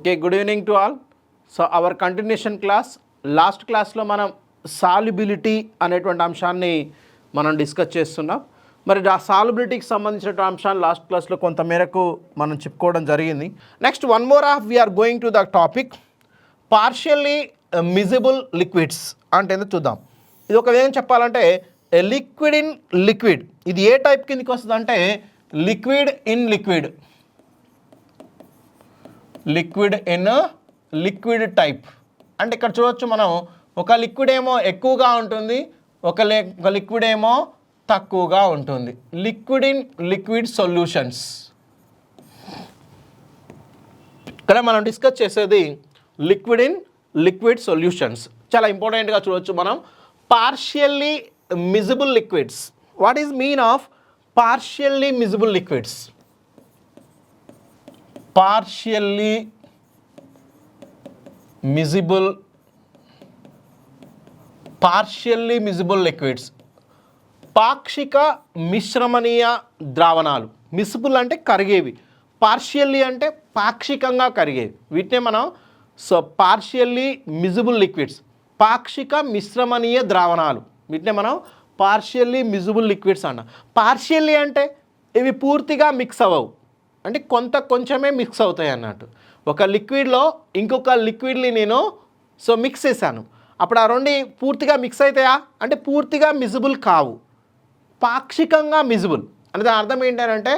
Okay, good evening to all. So our continuation class, last క్లాస్లో మనం solubility అనేటువంటి అంశాన్ని మనం డిస్కస్ చేస్తున్నాం. మరి ఆ సాల్యుబిలిటీకి సంబంధించిన అంశాన్ని లాస్ట్ క్లాస్లో కొంత మేరకు మనం చెప్పుకోవడం జరిగింది. Next one more of we're going to the topic partially miscible liquids అంటే ఏందో చూద్దాం. ఇది ఒక విధంగా చెప్పాలంటే లిక్విడ్ ఇన్ లిక్విడ్. ఇది ఏ టైప్ కిందకి వస్తుంది అంటే liquid in liquid, liquid in liquid type. అంటే ఇక్కడ చూడవచ్చు మనం, ఒక లిక్విడ్ ఏమో ఎక్కువగా ఉంటుంది, ఒక లిక్విడ్ ఏమో తక్కువగా ఉంటుంది. Liquid in liquid solutions. ఇక్కడ మనం డిస్కస్ చేసేది లిక్విడ్ ఇన్ లిక్విడ్ సొల్యూషన్స్. చాలా ఇంపార్టెంట్గా చూడవచ్చు మనం. Partially miscible liquids. What is mean of partially miscible liquids? Partially miscible liquids, పాక్షిక మిశ్రమణీయ ద్రావణాలు. మిసిబుల్ అంటే కరిగేవి, పార్షియల్లీ అంటే పాక్షికంగా కరిగేవి. వీటినే మనం పార్షియల్లీ మిజిబుల్ లిక్విడ్స్, పాక్షిక మిశ్రమణీయ ద్రావణాలు. వీటినే మనం పార్షియల్లీ మిజిబుల్ లిక్విడ్స్ అన్న. పార్షియల్లీ అంటే ఇవి పూర్తిగా మిక్స్ అవ్వవు, అంటే కొంచెమే మిక్స్ అవుతాయి అన్నట్టు. ఒక లిక్విడ్లో ఇంకొక లిక్విడ్ని నేను మిక్స్ చేశాను, అప్పుడు ఆ రెండు పూర్తిగా మిక్స్ అవుతాయా అంటే పూర్తిగా మిజిబుల్ కావు, పాక్షికంగా మిజిబుల్. అంటే దాని అర్థం ఏంటంటే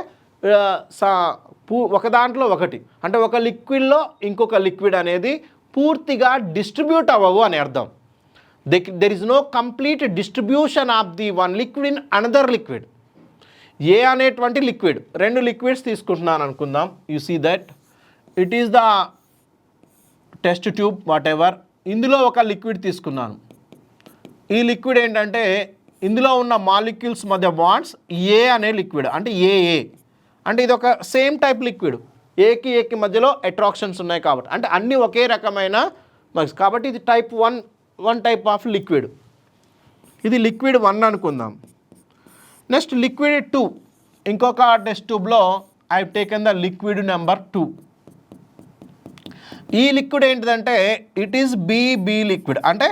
ఒక దాంట్లో ఒకటి, అంటే ఒక లిక్విడ్లో ఇంకొక లిక్విడ్ అనేది పూర్తిగా డిస్ట్రిబ్యూట్ అవ్వవు అని అర్థం. There is no complete distribution of the one liquid in another liquid. A అనేటువంటి లిక్విడ్, రెండు లిక్విడ్స్ తీసుకుంటున్నాను అనుకుందాం. You see that it is the test tube whatever. ఇందులో ఒక లిక్విడ్ తీసుకున్నాను. ఈ లిక్విడ్ ఏంటంటే ఇందులో ఉన్న మాలిక్యూల్స్ మధ్య బాండ్స్ ఏ అనే లిక్విడ్, అంటే ఏఏ అంటే ఇది ఒక సేమ్ టైప్ లిక్విడ్. ఏకి మధ్యలో అట్రాక్షన్స్ ఉన్నాయి కాబట్టి, అంటే అన్నీ ఒకే రకమైన కాబట్టి ఇది type one type of liquid. ఇది లిక్విడ్ 1 అనుకుందాం. నెక్స్ట్ లిక్విడ్ 2, ఇంకొక టెస్ట్ ట్యూబ్లో I have taken the liquid number 2. ఈ లిక్విడ్ ఏంటిదంటే ఇట్ ఈస్ బి లిక్విడ్, అంటే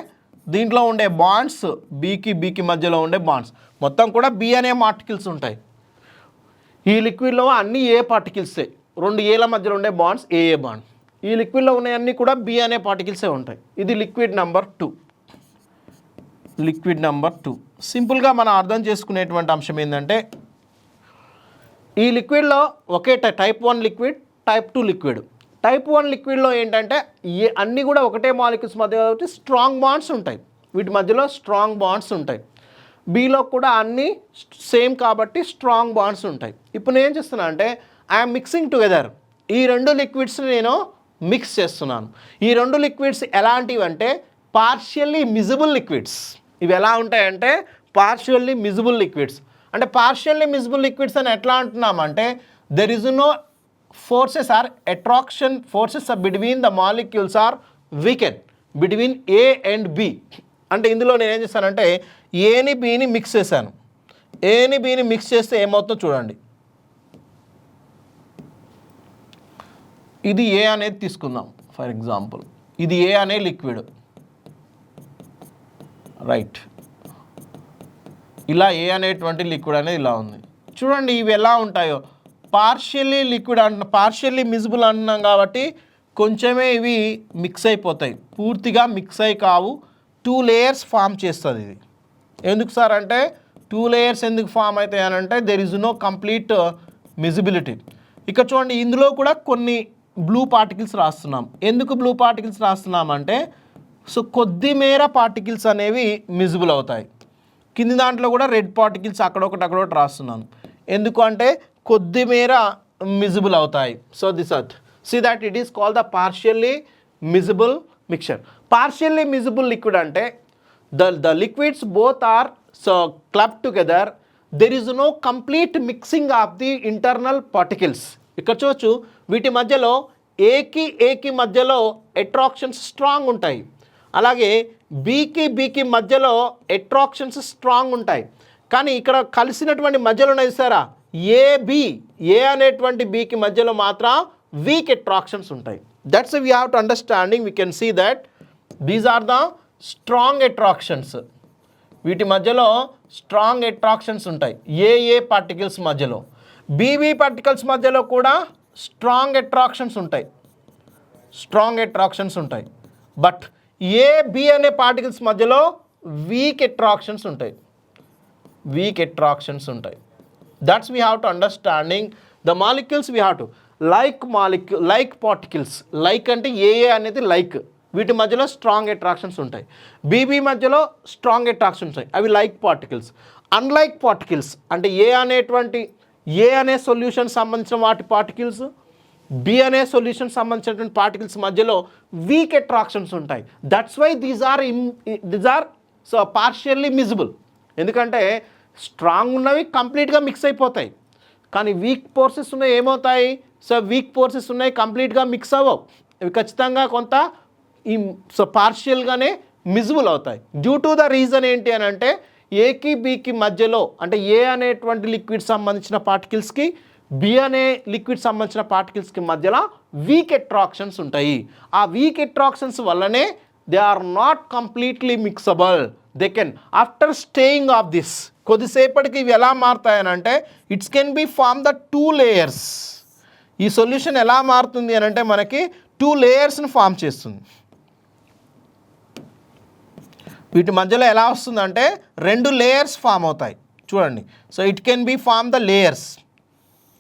దీంట్లో ఉండే బాండ్స్ బీకి మధ్యలో ఉండే బాండ్స్ మొత్తం కూడా బి అనే పార్టికల్స్ ఉంటాయి. ఈ లిక్విడ్లో అన్ని ఏ పార్టికల్సే, రెండు ఏల మధ్యలో ఉండే బాండ్స్ ఏఏ బాండ్. ఈ లిక్విడ్లో ఉన్నాయన్నీ కూడా బి అనే పార్టికల్సే ఉంటాయి. ఇది లిక్విడ్ నెంబర్ 2. లిక్విడ్ నెంబర్ 2 సింపుల్గా మనం అర్థం చేసుకునేటువంటి అంశం ఏంటంటే ఈ లిక్విడ్లో ఒకే type 1 liquid, type 2 liquid. Type 1 లిక్విడ్లో ఏంటంటే అన్నీ కూడా ఒకటే మాలిక్యూల్స్ మధ్య కాబట్టి స్ట్రాంగ్ బాండ్స్ ఉంటాయి, వీటి మధ్యలో స్ట్రాంగ్ బాండ్స్ ఉంటాయి. బీలో కూడా అన్నీ సేమ్ కాబట్టి స్ట్రాంగ్ బాండ్స్ ఉంటాయి. ఇప్పుడు నేను ఏం చేస్తున్నా అంటే ఐఎమ్ మిక్సింగ్ టుగెదర్. ఈ రెండు లిక్విడ్స్ని నేను మిక్స్ చేస్తున్నాను. ఈ రెండు లిక్విడ్స్ ఎలాంటివి అంటే పార్షియల్లీ మిజిబుల్ లిక్విడ్స్. ఇవి ఎలా ఉంటాయంటే పార్షియల్లీ మిజిబుల్ లిక్విడ్స్. అంటే పార్షియల్లీ మిజిబుల్ లిక్విడ్స్ అని ఎట్లా అంటున్నామంటే there is no forces or attraction forces between the molecules are weakened between A and B. అంటే ఇందులో నేను ఏం చేశానంటే ఏని బీని మిక్స్ చేశాను. ఏని బీని మిక్స్ చేస్తే ఏమవుతుందో చూడండి. ఇది ఏ అనేది తీసుకుందాం ఫర్ ఎగ్జాంపుల్. ఇది ఏ అనే లిక్విడ్, రైట్. ఇలా ఏ అనేటువంటి లిక్విడ్ అనేది ఇలా ఉంది. చూడండి ఇవి ఎలా ఉంటాయో. పార్షియల్లీ లిక్విడ్ పార్షియల్లీ మిజిబుల్ అంటున్నాం కాబట్టి కొంచెమే ఇవి మిక్స్ అయిపోతాయి, పూర్తిగా మిక్స్ అయి కావు. 2 లేయర్స్ ఫామ్ చేస్తుంది ఇది. ఎందుకు సార్ అంటే 2 లేయర్స్ ఎందుకు ఫామ్ అవుతాయి అని అంటే దెర్ ఇస్ నో కంప్లీట్ మిజిబిలిటీ. ఇక్కడ చూడండి ఇందులో కూడా కొన్ని బ్లూ పార్టికల్స్ రాస్తున్నాం. ఎందుకు బ్లూ పార్టికల్స్ రాస్తున్నాం అంటే కొద్ది మేర పార్టికల్స్ అనేవి మిజిబుల్ అవుతాయి. కింది దాంట్లో కూడా రెడ్ పార్టికల్స్ అక్కడొకటి రాస్తున్నాను. ఎందుకు అంటే కొద్ది మేర మిజిబుల్ అవుతాయి. So this see that it is called the partially miscible mixture. Partially miscible liquid అంటే the liquids both are club together. There is no complete mixing of the internal particles. ఇక్కడ చూడొచ్చు వీటి మధ్యలో ఏకి మధ్యలో అట్రాక్షన్స్ స్ట్రాంగ్ ఉంటాయి, అలాగే బీకి మధ్యలో అట్రాక్షన్స్ స్ట్రాంగ్ ఉంటాయి. కానీ ఇక్కడ కలిసినటువంటి మధ్యలో ఉన్నాయి సారా ఏ అనేటువంటి బీకి మధ్యలో మాత్రం వీక్ అట్రాక్షన్స్ ఉంటాయి. That's why we have to understanding, we can see that these are the strong attractions. వీటి మధ్యలో స్ట్రాంగ్ అట్రాక్షన్స్ ఉంటాయి ఏ పార్టికల్స్ మధ్యలో. బీబీ పార్టికల్స్ మధ్యలో కూడా స్ట్రాంగ్ అట్రాక్షన్స్ ఉంటాయి. బట్ బి అనే పార్టికల్స్ మధ్యలో వీక్ అట్రాక్షన్స్ ఉంటాయి. That's we have to understanding the molecules. We have to like particles. Like అంటే ఏ అనేది లైక్, వీటి మధ్యలో స్ట్రాంగ్ అట్రాక్షన్స్ ఉంటాయి. బీబీ మధ్యలో స్ట్రాంగ్ అట్రాక్షన్స్ ఉంటాయి, అవి లైక్ పార్టికల్స్. అన్లైక్ పార్టికల్స్ అంటే ఏ అనే సొల్యూషన్ సంబంధించిన వాటి పార్టికల్స్, బి అనే సొల్యూషన్ సంబంధించినటువంటి పార్టికల్స్ మధ్యలో వీక్ అట్రాక్షన్స్ ఉంటాయి. That's why these are so partially miscible. ఎందుకంటే స్ట్రాంగ్ ఉన్నవి కంప్లీట్గా మిక్స్ అయిపోతాయి, కానీ వీక్ ఫోర్సెస్ ఉన్నాయి ఏమవుతాయి? సో వీక్ ఫోర్సెస్ ఉన్నాయి కంప్లీట్గా మిక్స్ అవ్వవు, ఇవి ఖచ్చితంగా కొంత పార్షియల్గానే మిజిబుల్ అవుతాయి. డ్యూ టు ద రీజన్ ఏంటి అని అంటే ఏకి బికి మధ్యలో, అంటే ఏ అనేటువంటి లిక్విడ్ సంబంధించిన పార్టికల్స్కి బి అనే లిక్విడ్ సంబంధించిన పార్టికల్స్కి మధ్యలో వీక్ అట్రాక్షన్స్ ఉంటాయి. ఆ వీక్ అట్రాక్షన్స్ వల్లనే they are not completely mixable. They can after staying of this, కొద్దిసేపటికి ఇవి ఎలా మారుతాయని అంటే it's can be form the 2 layers. ఈ సొల్యూషన్ ఎలా మారుతుంది అని అంటే మనకి 2 లేయర్స్ని ఫామ్ చేస్తుంది. వీటి మధ్యలో ఎలా వస్తుందంటే 2 లేయర్స్ ఫామ్ అవుతాయి చూడండి. So it can be form the layers,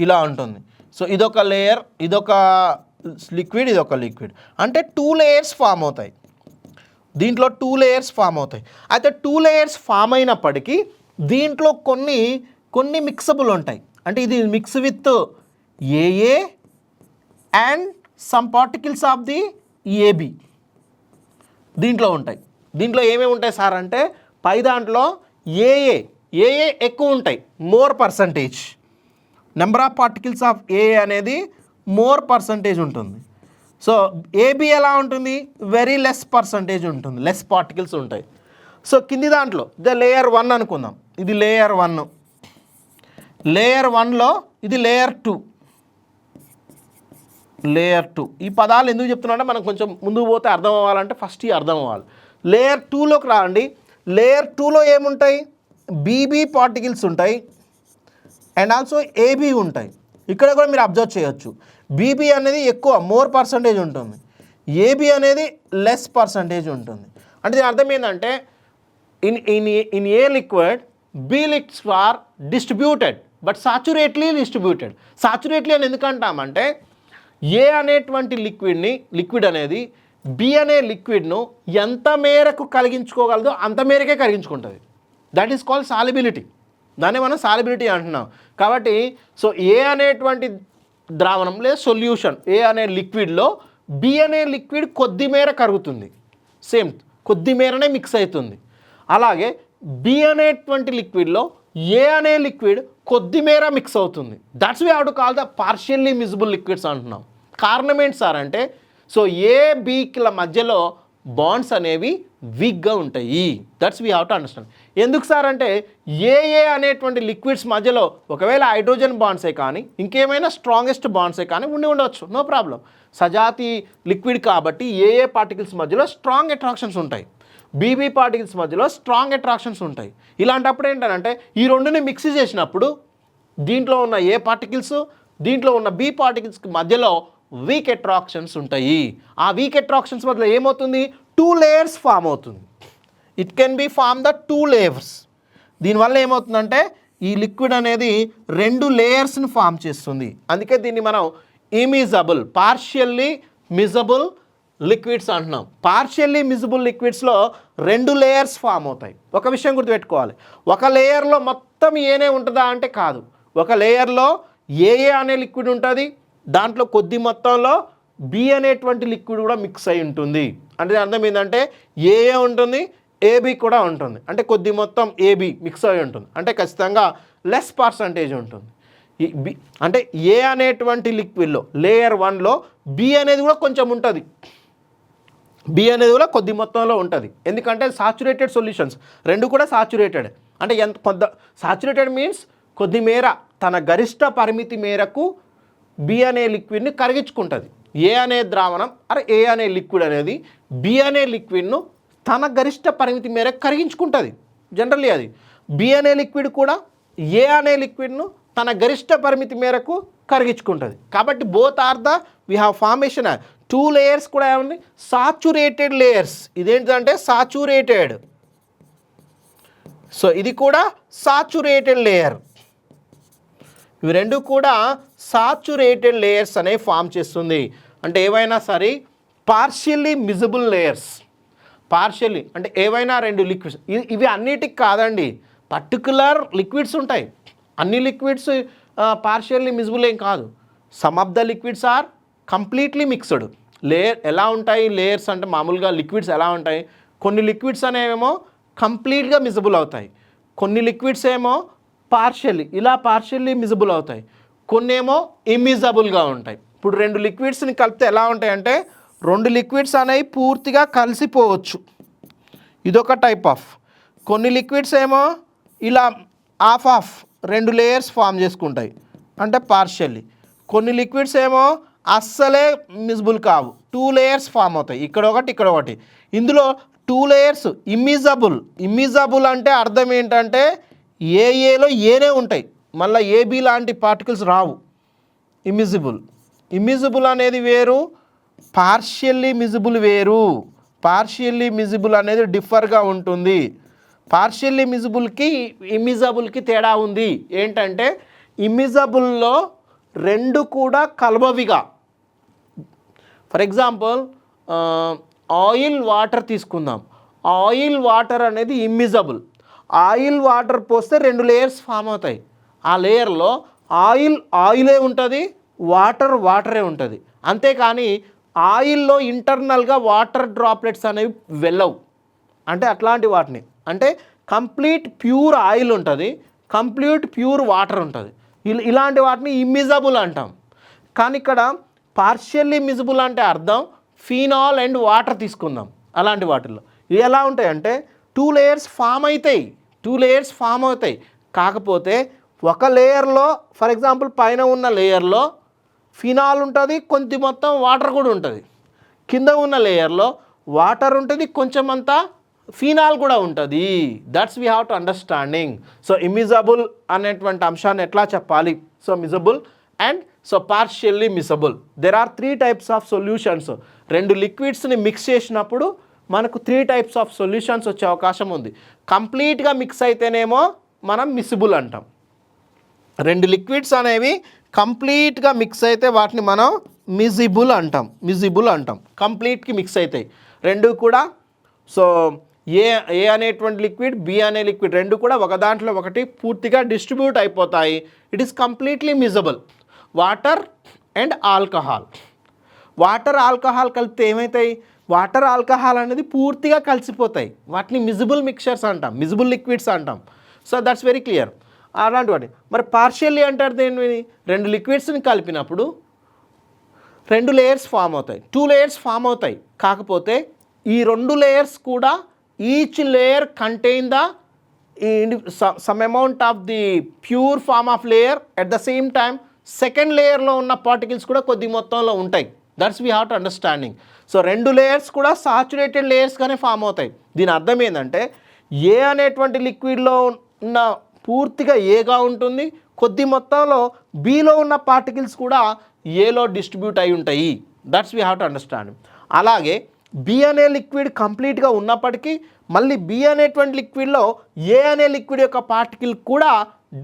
ఇలా ఉంటుంది. సో ఇదొక లేయర్, ఇదొక లిక్విడ్, ఇదొక లిక్విడ్, అంటే 2 లేయర్స్ ఫామ్ అవుతాయి. దీంట్లో 2 లేయర్స్ ఫామ్ అవుతాయి. అయితే 2 లేయర్స్ ఫామ్ అయినప్పటికీ దీంట్లో కొన్ని మిక్సబుల్ ఉంటాయి. అంటే ఇది mix with AA and some particles of the AB దీంట్లో ఉంటాయి. దీంట్లో ఏమేమి ఉంటాయి సార్ అంటే పై దాంట్లో ఏఏ ఎక్కువ ఉంటాయి, more percentage. Number of particles of ఏఏ అనేది మోర్ పర్సంటేజ్ ఉంటుంది. సో ఏబి ఎలా ఉంటుంది? వెరీ లెస్ పర్సంటేజ్ ఉంటుంది, లెస్ పార్టికల్స్ ఉంటాయి. సో కింది దాంట్లో లేయర్ 1 అనుకుందాం, ఇది లేయర్ 1. లేయర్ 1లో ఇది లేయర్ 2. ఈ పదాలు ఎందుకు చెప్తున్నా అంటే మనం కొంచెం ముందుకు పోతే అర్థం అవ్వాలంటే ఫస్ట్ ఈ అర్థం అవ్వాలి. లేయర్ 2లోకి రాండి. లేయర్ 2లో ఏముంటాయి? బీబీ పార్టికల్స్ ఉంటాయి అండ్ ఆల్సో ఏబీ ఉంటాయి. ఇక్కడ కూడా మీరు అబ్జర్వ్ చేయొచ్చు, బీబీ అనేది ఎక్కువ మోర్ పర్సంటేజ్ ఉంటుంది, ఏబీ అనేది లెస్ పర్సంటేజ్ ఉంటుంది. అంటే దీని అర్థం ఏంటంటే in A liquid B liquids are distributed but saturately distributed. Saturately అని ఎందుకంటామంటే ఏ అనేటువంటి లిక్విడ్ అనేది బి అనే లిక్విడ్ను ఎంత మేరకు కలిగించుకోగలదో అంత మేరకే కలిగించుకుంటుంది. That is called solubility. దాన్ని మనం సాలిబిలిటీ అంటున్నాం. కాబట్టి సో ఏ అనేటువంటి ద్రావణం లేదా సొల్యూషన్ ఏ అనే లిక్విడ్లో బి అనే లిక్విడ్ కొద్ది మేర కరుగుతుంది, సేమ్ కొద్ది మేరనే మిక్స్ అవుతుంది. అలాగే బి అనేటువంటి లిక్విడ్లో ఏ అనే లిక్విడ్ కొద్ది మేర మిక్స్ అవుతుంది. That's we have to call the partially miscible liquids అంటున్నాం. కారణం ఏంటి సార్ అంటే సో ఏ బీల మధ్యలో బాండ్స్ అనేవి వీక్గా ఉంటాయి. That's we have to understand. ఎందుకు సార్ అంటే ఏ అనేటువంటి లిక్విడ్స్ మధ్యలో ఒకవేళ హైడ్రోజన్ బాండ్సే కానీ ఇంకేమైనా స్ట్రాంగెస్ట్ బాండ్సే కానీ ఉండవచ్చు, నో ప్రాబ్లం. సజాతి లిక్విడ్ కాబట్టి ఏ పార్టికల్స్ మధ్యలో స్ట్రాంగ్ అట్రాక్షన్స్ ఉంటాయి, బీబీ పార్టికల్స్ మధ్యలో స్ట్రాంగ్ అట్రాక్షన్స్ ఉంటాయి. ఇలాంటప్పుడు ఏంటంటే ఈ రెండుని మిక్స్ చేసినప్పుడు దీంట్లో ఉన్న ఏ పార్టికల్స్ దీంట్లో ఉన్న బి పార్టికల్స్కి మధ్యలో వీక్ అట్రాక్షన్స్ ఉంటాయి. ఆ వీక్ అట్రాక్షన్స్ మధ్యలో ఏమవుతుంది? 2 లేయర్స్ ఫామ్ అవుతుంది. It can be form the 2 layers. దీనివల్ల ఏమవుతుందంటే ఈ లిక్విడ్ అనేది 2 లేయర్స్ని ఫామ్ చేస్తుంది. అందుకే దీన్ని మనం ఇమిజబుల్, పార్షియల్లీ మిజబుల్ లిక్విడ్స్ అంటున్నాం. పార్షియల్లీ మిజిబుల్ లిక్విడ్స్లో 2 లేయర్స్ ఫామ్ అవుతాయి. ఒక విషయం గుర్తుపెట్టుకోవాలి, ఒక లేయర్లో మొత్తం ఏనే ఉంటుందా అంటే కాదు. ఒక లేయర్లో ఏ అనే లిక్విడ్ ఉంటుంది, దాంట్లో కొద్ది మొత్తంలో బి అనేటువంటి లిక్విడ్ కూడా మిక్స్ అయి ఉంటుంది. అంటే అర్థం ఏంటంటే ఏ ఉంటుంది, ఏబి కూడా ఉంటుంది, అంటే కొద్ది మొత్తం ఏబి మిక్స్ అయి ఉంటుంది, అంటే ఖచ్చితంగా లెస్ పర్సంటేజ్ ఉంటుంది. ఈ బి అంటే ఏ అనేటువంటి లిక్విడ్లో లేయర్ 1లో బి అనేది కూడా కొంచెం ఉంటుంది, బి అనేది కూడా కొద్ది మొత్తంలో ఉంటుంది. ఎందుకంటే సాచురేటెడ్ సొల్యూషన్స్ 2 కూడా సాచురేటెడ్. అంటే సాచురేటెడ్ మీన్స్ కొద్ది మేర తన గరిష్ట పరిమితి మేరకు బి అనే లిక్విడ్ని కరిగించుకుంటుంది. ఏ అనే ద్రావణం ఏ అనే లిక్విడ్ అనేది బి అనే లిక్విడ్ను తన గరిష్ట పరిమితి మేరకు కరిగించుకుంటుంది. జనరల్లీ అది బి అనే లిక్విడ్ కూడా ఏ అనే లిక్విడ్ను తన గరిష్ట పరిమితి మేరకు కరిగించుకుంటుంది. కాబట్టి both are the we have formation 2 layers కూడా ఏమండి సాచురేటెడ్ లేయర్స్. ఇదేంటంటే సాచురేటెడ్. సో ఇది కూడా సాచురేటెడ్ లేయర్. ఇవి రెండు కూడా సాచురేటెడ్ లేయర్స్ అనేవి ఫామ్ చేస్తుంది. అంటే ఏవైనా సరే పార్షియల్లీ మిజిబుల్ లేయర్స్. పార్షియల్లీ అంటే ఏవైనా రెండు లిక్విడ్స్, ఇవి అన్నిటికి కాదండి, పర్టికులర్ లిక్విడ్స్ ఉంటాయి. అన్ని లిక్విడ్స్ పార్షియల్లీ మిజిబుల్ ఏం కాదు. Some of the liquids are completely mixed. Layer ఎలా ఉంటాయి లేయర్స్ అంటే మామూలుగా లిక్విడ్స్ ఎలా ఉంటాయి, కొన్ని లిక్విడ్స్ అనేవేమో కంప్లీట్గా మిజిబుల్ అవుతాయి, కొన్ని లిక్విడ్స్ ఏమో పార్షియల్లీ మిజిబుల్ అవుతాయి, కొన్ని ఏమో ఇమిజబుల్గా ఉంటాయి. ఇప్పుడు రెండు లిక్విడ్స్ని కలిపితే ఎలా ఉంటాయంటే రెండు లిక్విడ్స్ అనేవి పూర్తిగా కలిసిపోవచ్చు, ఇదొక టైప్ ఆఫ్. కొన్ని లిక్విడ్స్ ఏమో ఇలా ఆఫ్ రెండు లేయర్స్ ఫామ్ చేసుకుంటాయి అంటే పార్షియల్లీ. కొన్ని లిక్విడ్స్ ఏమో అస్సలే మిజిబుల్ కావు, 2 లేయర్స్ ఫామ్ అవుతాయి, ఇక్కడ ఒకటి ఇక్కడ ఒకటి. ఇందులో 2 లేయర్స్ ఇమ్మిజబుల్ అంటే అర్థం ఏంటంటే ఏలో ఏనే ఉంటాయి, మళ్ళీ ఏబి లాంటి పార్టికల్స్ రావు. ఇమ్మిజిబుల్ అనేది వేరు, పార్షియల్లీ మిజిబుల్ వేరు. పార్షియల్లీ మిజిబుల్ అనేది డిఫర్గా ఉంటుంది. పార్షియల్లీ మిజిబుల్కి ఇమ్మిజబుల్కి తేడా ఉంది. ఏంటంటే ఇమ్మిజబుల్లో రెండు కూడా కలవవిగా. ఫర్ ఎగ్జాంపుల్ ఆయిల్ వాటర్ తీసుకుందాం. ఆయిల్ వాటర్ అనేది ఇమ్మిజబుల్. ఆయిల్ వాటర్ పోస్తే 2 లేయర్స్ ఫామ్ అవుతాయి. ఆ లేయర్లో ఆయిలే ఉంటుంది, వాటరే ఉంటుంది. అంతేకాని ఆయిల్లో ఇంటర్నల్గా వాటర్ డ్రాప్లెట్స్ అనేవి వెళ్ళవు. అంటే అట్లాంటి వాటిని అంటే కంప్లీట్ ప్యూర్ ఆయిల్ ఉంటుంది, కంప్లీట్ ప్యూర్ వాటర్ ఉంటుంది. ఇలాంటి వాటిని ఇమ్మిజబుల్ అంటాం. కానీ ఇక్కడ పార్షియల్లీ మిజిబుల్ అంటే అర్థం ఫీనాల్ అండ్ వాటర్ తీసుకుందాం. అలాంటి వాటిల్లో ఇవి ఎలా ఉంటాయంటే 2 లేయర్స్ ఫామ్ అవుతాయి. కాకపోతే ఒక లేయర్లో ఫర్ ఎగ్జాంపుల్ పైన ఉన్న లేయర్లో ఫినాల్ ఉంటుంది, కొంచెం మొత్తం వాటర్ కూడా ఉంటుంది. కింద ఉన్న లేయర్లో వాటర్ ఉంటుంది, కొంచెం అంతా ఫినాల్ కూడా ఉంటుంది. That's we have to understanding. So immiscible అనేటువంటి అంశాన్ని ఎట్లా చెప్పాలి. So miscible and so partially miscible. There are 3 types of solutions. రెండు లిక్విడ్స్ని మిక్స్ చేసినప్పుడు మనకు 3 టైప్స్ ఆఫ్ సొల్యూషన్స్ వచ్చే అవకాశం ఉంది. కంప్లీట్గా మిక్స్ అయితేనేమో మనం మిసిబుల్ అంటాం. రెండు లిక్విడ్స్ అనేవి కంప్లీట్గా మిక్స్ అయితే వాటిని మనం మిజిబుల్ అంటాం. కంప్లీట్కి మిక్స్ అవుతాయి రెండు కూడా. సో ఏ అనేటువంటి లిక్విడ్, బి అనే లిక్విడ్ రెండు కూడా ఒక దాంట్లో ఒకటి పూర్తిగా డిస్ట్రిబ్యూట్ అయిపోతాయి. It is completely miscible. Water and alcohol. Water alcohol కలిపితే ఏమవుతాయి, వాటర్ ఆల్కహాల్ అనేది పూర్తిగా కలిసిపోతాయి. వాటిని మిజిబుల్ మిక్చర్స్ అంటాం, మిజిబుల్ లిక్విడ్స్ అంటాం. So that's very clear. అలాంటి వాటి మరి పార్షియల్లీ అంటారు దేని, రెండు లిక్విడ్స్ని కలిపినప్పుడు 2 లేయర్స్ ఫామ్ అవుతాయి, 2 లేయర్స్ ఫామ్ అవుతాయి. కాకపోతే ఈ 2 లేయర్స్ కూడా each layer contain the some amount of the pure form of layer. At the same time second లేయర్లో ఉన్న పార్టికల్స్ కూడా కొద్ది మొత్తంలో ఉంటాయి. That's we have to understanding. So 2 layers కూడా సాచురేటెడ్ లేయర్స్గానే ఫామ్ అవుతాయి. దీని అర్థం ఏంటంటే ఏ అనేటువంటి లిక్విడ్లో ఉన్న పూర్తిగా ఏగా ఉంటుంది, కొద్ది మొత్తంలో బిలో ఉన్న పార్టికల్స్ కూడా ఏలో డిస్ట్రిబ్యూట్ అయి ఉంటాయి. That's we have to understand. అలాగే బి అనే లిక్విడ్ కంప్లీట్గా ఉన్నప్పటికీ మళ్ళీ బి అనేటువంటి లిక్విడ్లో ఏ అనే లిక్విడ్ యొక్క పార్టికల్ కూడా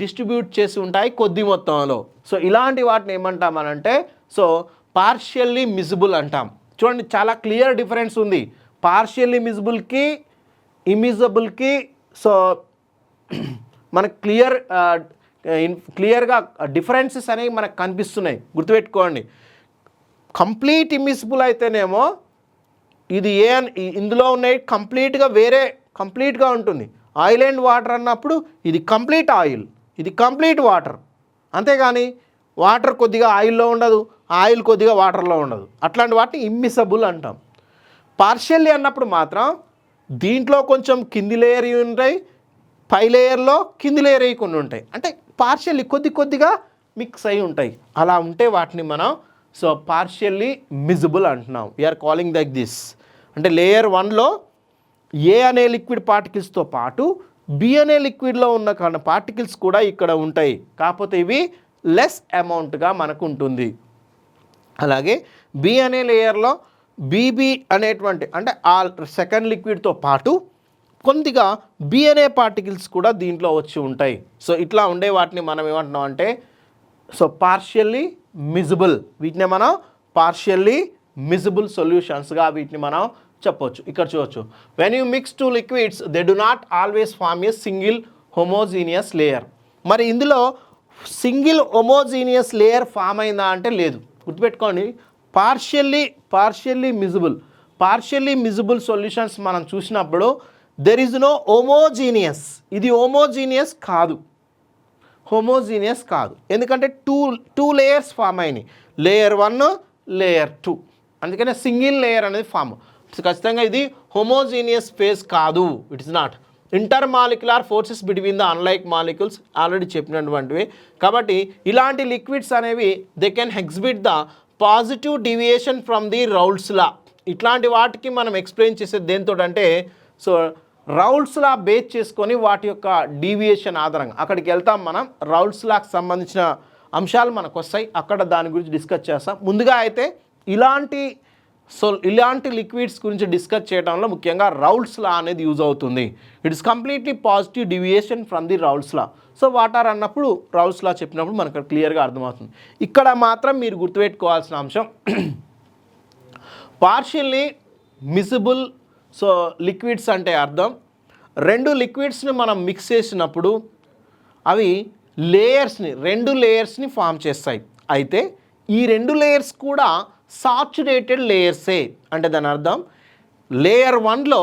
డిస్ట్రిబ్యూట్ చేసి ఉంటాయి కొద్ది మొత్తంలో. సో ఇలాంటి వాటిని ఏమంటామనంటే సో పార్షియల్లీ మిజిబుల్ అంటాం. చూడండి చాలా క్లియర్ డిఫరెన్స్ ఉంది పార్షియల్లీ మిజిబుల్కి ఇమిజబుల్కి. సో మనకు క్లియర్గా డిఫరెన్సెస్ అనేవి మనకు కనిపిస్తున్నాయి, గుర్తుపెట్టుకోండి. కంప్లీట్ ఇమిజిబుల్ అయితేనేమో ఇది ఇందులో ఉన్నాయి కంప్లీట్గా ఉంటుంది. ఆయిల్ అండ్ వాటర్ అన్నప్పుడు ఇది కంప్లీట్ ఆయిల్, ఇది కంప్లీట్ వాటర్. అంతేగాని వాటర్ కొద్దిగా ఆయిల్లో ఉండదు, ఆయిల్ కొద్దిగా వాటర్లో ఉండదు. అట్లాంటి వాటిని ఇమ్మిసబుల్ అంటాం. పార్షియల్లీ అన్నప్పుడు మాత్రం దీంట్లో కొంచెం కింది లేయర్ ఉంటాయి, పై లేయర్లో కింది లేయర్ కొన్ని ఉంటాయి. అంటే పార్షియల్లీ కొద్దిగా మిక్స్ అయి ఉంటాయి. అలా ఉంటే వాటిని మనం సో పార్షియల్లీ మిజిబుల్ అంటున్నాం. We're calling like this. అంటే లేయర్ 1లో ఏ అనే లిక్విడ్ పార్టికల్స్తో పాటు బి అనే లిక్విడ్లో ఉన్న పార్టికల్స్ కూడా ఇక్కడ ఉంటాయి, కాకపోతే ఇవి లెస్ అమౌంట్గా మనకు ఉంటుంది. అలాగే బి అనే లేయర్లో బీబీ అనేటువంటి అంటే ఆ సెకండ్ లిక్విడ్తో పాటు కొద్దిగా బి అనే పార్టికల్స్ కూడా దీంట్లో వచ్చి ఉంటాయి. సో ఇట్లా ఉండే వాటిని మనం ఏమంటున్నాం అంటే సో పార్షియల్లీ మిజిబుల్. వీటిని మనం పార్షియల్లీ మిజిబుల్ సొల్యూషన్స్గా వీటిని మనం చెప్పవచ్చు. ఇక్కడ చూడవచ్చు, when you mix two liquids they do not always form a single homogeneous layer. మరి ఇందులో సింగిల్ హోమోజీనియస్ లేయర్ ఫామ్ అయిందా అంటే లేదు. గుర్తుపెట్టుకోండి, పార్షియల్లీ మిజిబుల్ సొల్యూషన్స్ మనం చూసినప్పుడు దెర్ ఈజ్ నో హోమోజీనియస్. ఇది హోమోజీనియస్ కాదు, ఎందుకంటే టూ లేయర్స్ ఫామ్ అయినాయి, లేయర్ 1 లేయర్ 2. అందుకనే సింగిల్ లేయర్ అనేది ఫామ్. ఖచ్చితంగా ఇది హోమోజీనియస్ ఫేజ్ కాదు, it is not. Intermolecular forces between the unlike molecules already చెప్పినటువంటివి. కాబట్టి ఇలాంటి లిక్విడ్స్ అనేవి they can exhibit the positive deviation from the Raoult's law. ఇట్లాంటి వాటికి మనం ఎక్స్ప్లెయిన్ చేసేది దేంతో అంటే సో రౌల్స్ లా బేస్ చేసుకొని వాటి యొక్క డీవియేషన్ ఆధారంగా అక్కడికి వెళ్తాం మనం. రౌల్స్ లాకి సంబంధించిన అంశాలు మనకు వస్తాయి, అక్కడ దాని గురించి డిస్కస్ చేస్తాం. ముందుగా అయితే ఇలాంటి లిక్విడ్స్ గురించి డిస్కస్ చేయడంలో ముఖ్యంగా రౌల్స్ లా అనేది యూజ్ అవుతుంది. It is completely positive deviation from the Raoult's law. So water అన్నప్పుడు రౌల్స్ లా చెప్పినప్పుడు మనకు క్లియర్గా అర్థమవుతుంది. ఇక్కడ మాత్రం మీరు గుర్తుపెట్టుకోవాల్సిన అంశం పార్షియల్లీ మిజిబుల్ సో లిక్విడ్స్ అంటే అర్థం రెండు లిక్విడ్స్ని మనం మిక్స్ చేసినప్పుడు అవి రెండు లేయర్స్ని ఫామ్ చేస్తాయి. అయితే ఈ రెండు లేయర్స్ కూడా సాచురేటెడ్ లేయర్సే. అంటే దాని అర్థం లేయర్ 1లో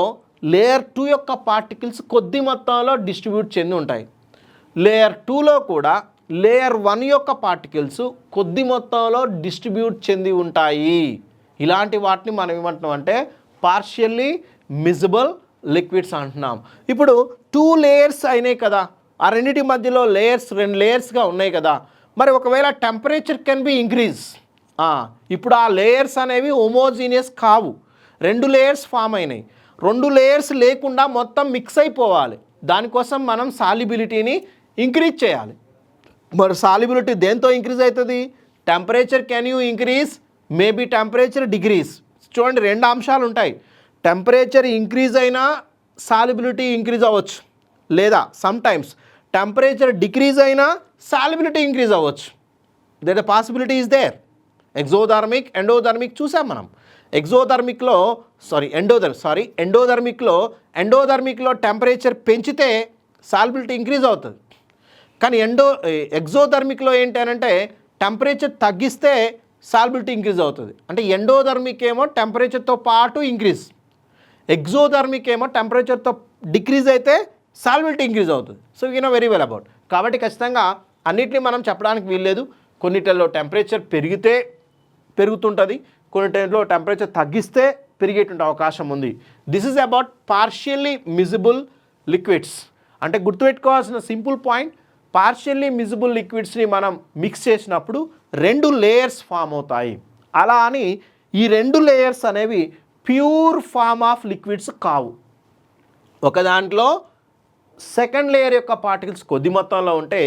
లేయర్ 2 యొక్క పార్టికల్స్ కొద్ది మొత్తంలో డిస్ట్రిబ్యూట్ చెంది ఉంటాయి. లేయర్ 2లో కూడా లేయర్ 1 యొక్క పార్టికల్స్ కొద్ది మొత్తంలో డిస్ట్రిబ్యూట్ చెంది ఉంటాయి. ఇలాంటి వాటిని మనం ఏమంటున్నాం అంటే పార్షియల్లీ మిజిబుల్ లిక్విడ్స్ అంటున్నాం. ఇప్పుడు 2 లేయర్స్ అయినాయి కదా, ఆ రెండింటి మధ్యలో రెండు లేయర్స్గా ఉన్నాయి కదా. మరి ఒకవేళ టెంపరేచర్ కెన్ బి ఇంక్రీజ్. ఇప్పుడు ఆ లేయర్స్ అనేవి హోమోజీనియస్ కావు, 2 లేయర్స్ ఫామ్ అయినాయి. 2 లేయర్స్ లేకుండా మొత్తం మిక్స్ అయిపోవాలి. దానికోసం మనం సాల్యుబిలిటీని ఇంక్రీజ్ చేయాలి. మరి సాల్యుబిలిటీ దేంతో ఇంక్రీజ్ అవుతుంది? Temperature can you increase, maybe temperature decrease. చూడండి, 2 అంశాలు ఉంటాయి. టెంపరేచర్ ఇంక్రీజ్ అయినా సాల్యుబిలిటీ ఇంక్రీజ్ అవ్వచ్చు, లేదా సమ్ టైమ్స్ టెంపరేచర్ డిక్రీజ్ అయినా సాల్యుబిలిటీ ఇంక్రీజ్ అవ్వచ్చు. That the possibility is there. Exothermic, endothermic చూసాం మనం. ఎండోథర్మిక్లో టెంపరేచర్ పెంచితే సాల్యుబిలిటీ ఇంక్రీజ్ అవుతుంది. కానీ ఎగ్జోథర్మిక్లో ఏంటి అంటే టెంపరేచర్ తగ్గిస్తే సాల్యుబిలిటీ ఇంక్రీజ్ అవుతుంది. అంటే ఎండోథర్మిక్ ఏమో టెంపరేచర్తో పాటు ఇంక్రీజ్, ఎగ్జోథర్మిక్ ఏమో టెంపరేచర్తో డిక్రీజ్ అయితే సాల్యుబిలిటీ ఇంక్రీజ్ అవుతుంది. So you know very well about. కాబట్టి ఖచ్చితంగా అన్నిటిని మనం చెప్పడానికి వీల్లేదు. కొన్నిటిలో టెంపరేచర్ పెరిగితే పెరుగుతుంటుంది, కొన్నిటిలో టెంపరేచర్ తగ్గిస్తే పెరిగేటువంటి అవకాశం ఉంది. This is about partially miscible liquids. అంటే గుర్తుపెట్టుకోవాల్సిన సింపుల్ పాయింట్, పార్షియల్లీ మిజిబుల్ లిక్విడ్స్ని మనం మిక్స్ చేసినప్పుడు 2 లేయర్స్ ఫామ్ అవుతాయి. అలా అని ఈ 2 లేయర్స్ అనేవి ప్యూర్ ఫామ్ ఆఫ్ లిక్విడ్స్ కావు. ఒక దాంట్లో సెకండ్ లేయర్ యొక్క పార్టికల్స్ కొద్ది మొత్తంలో ఉంటే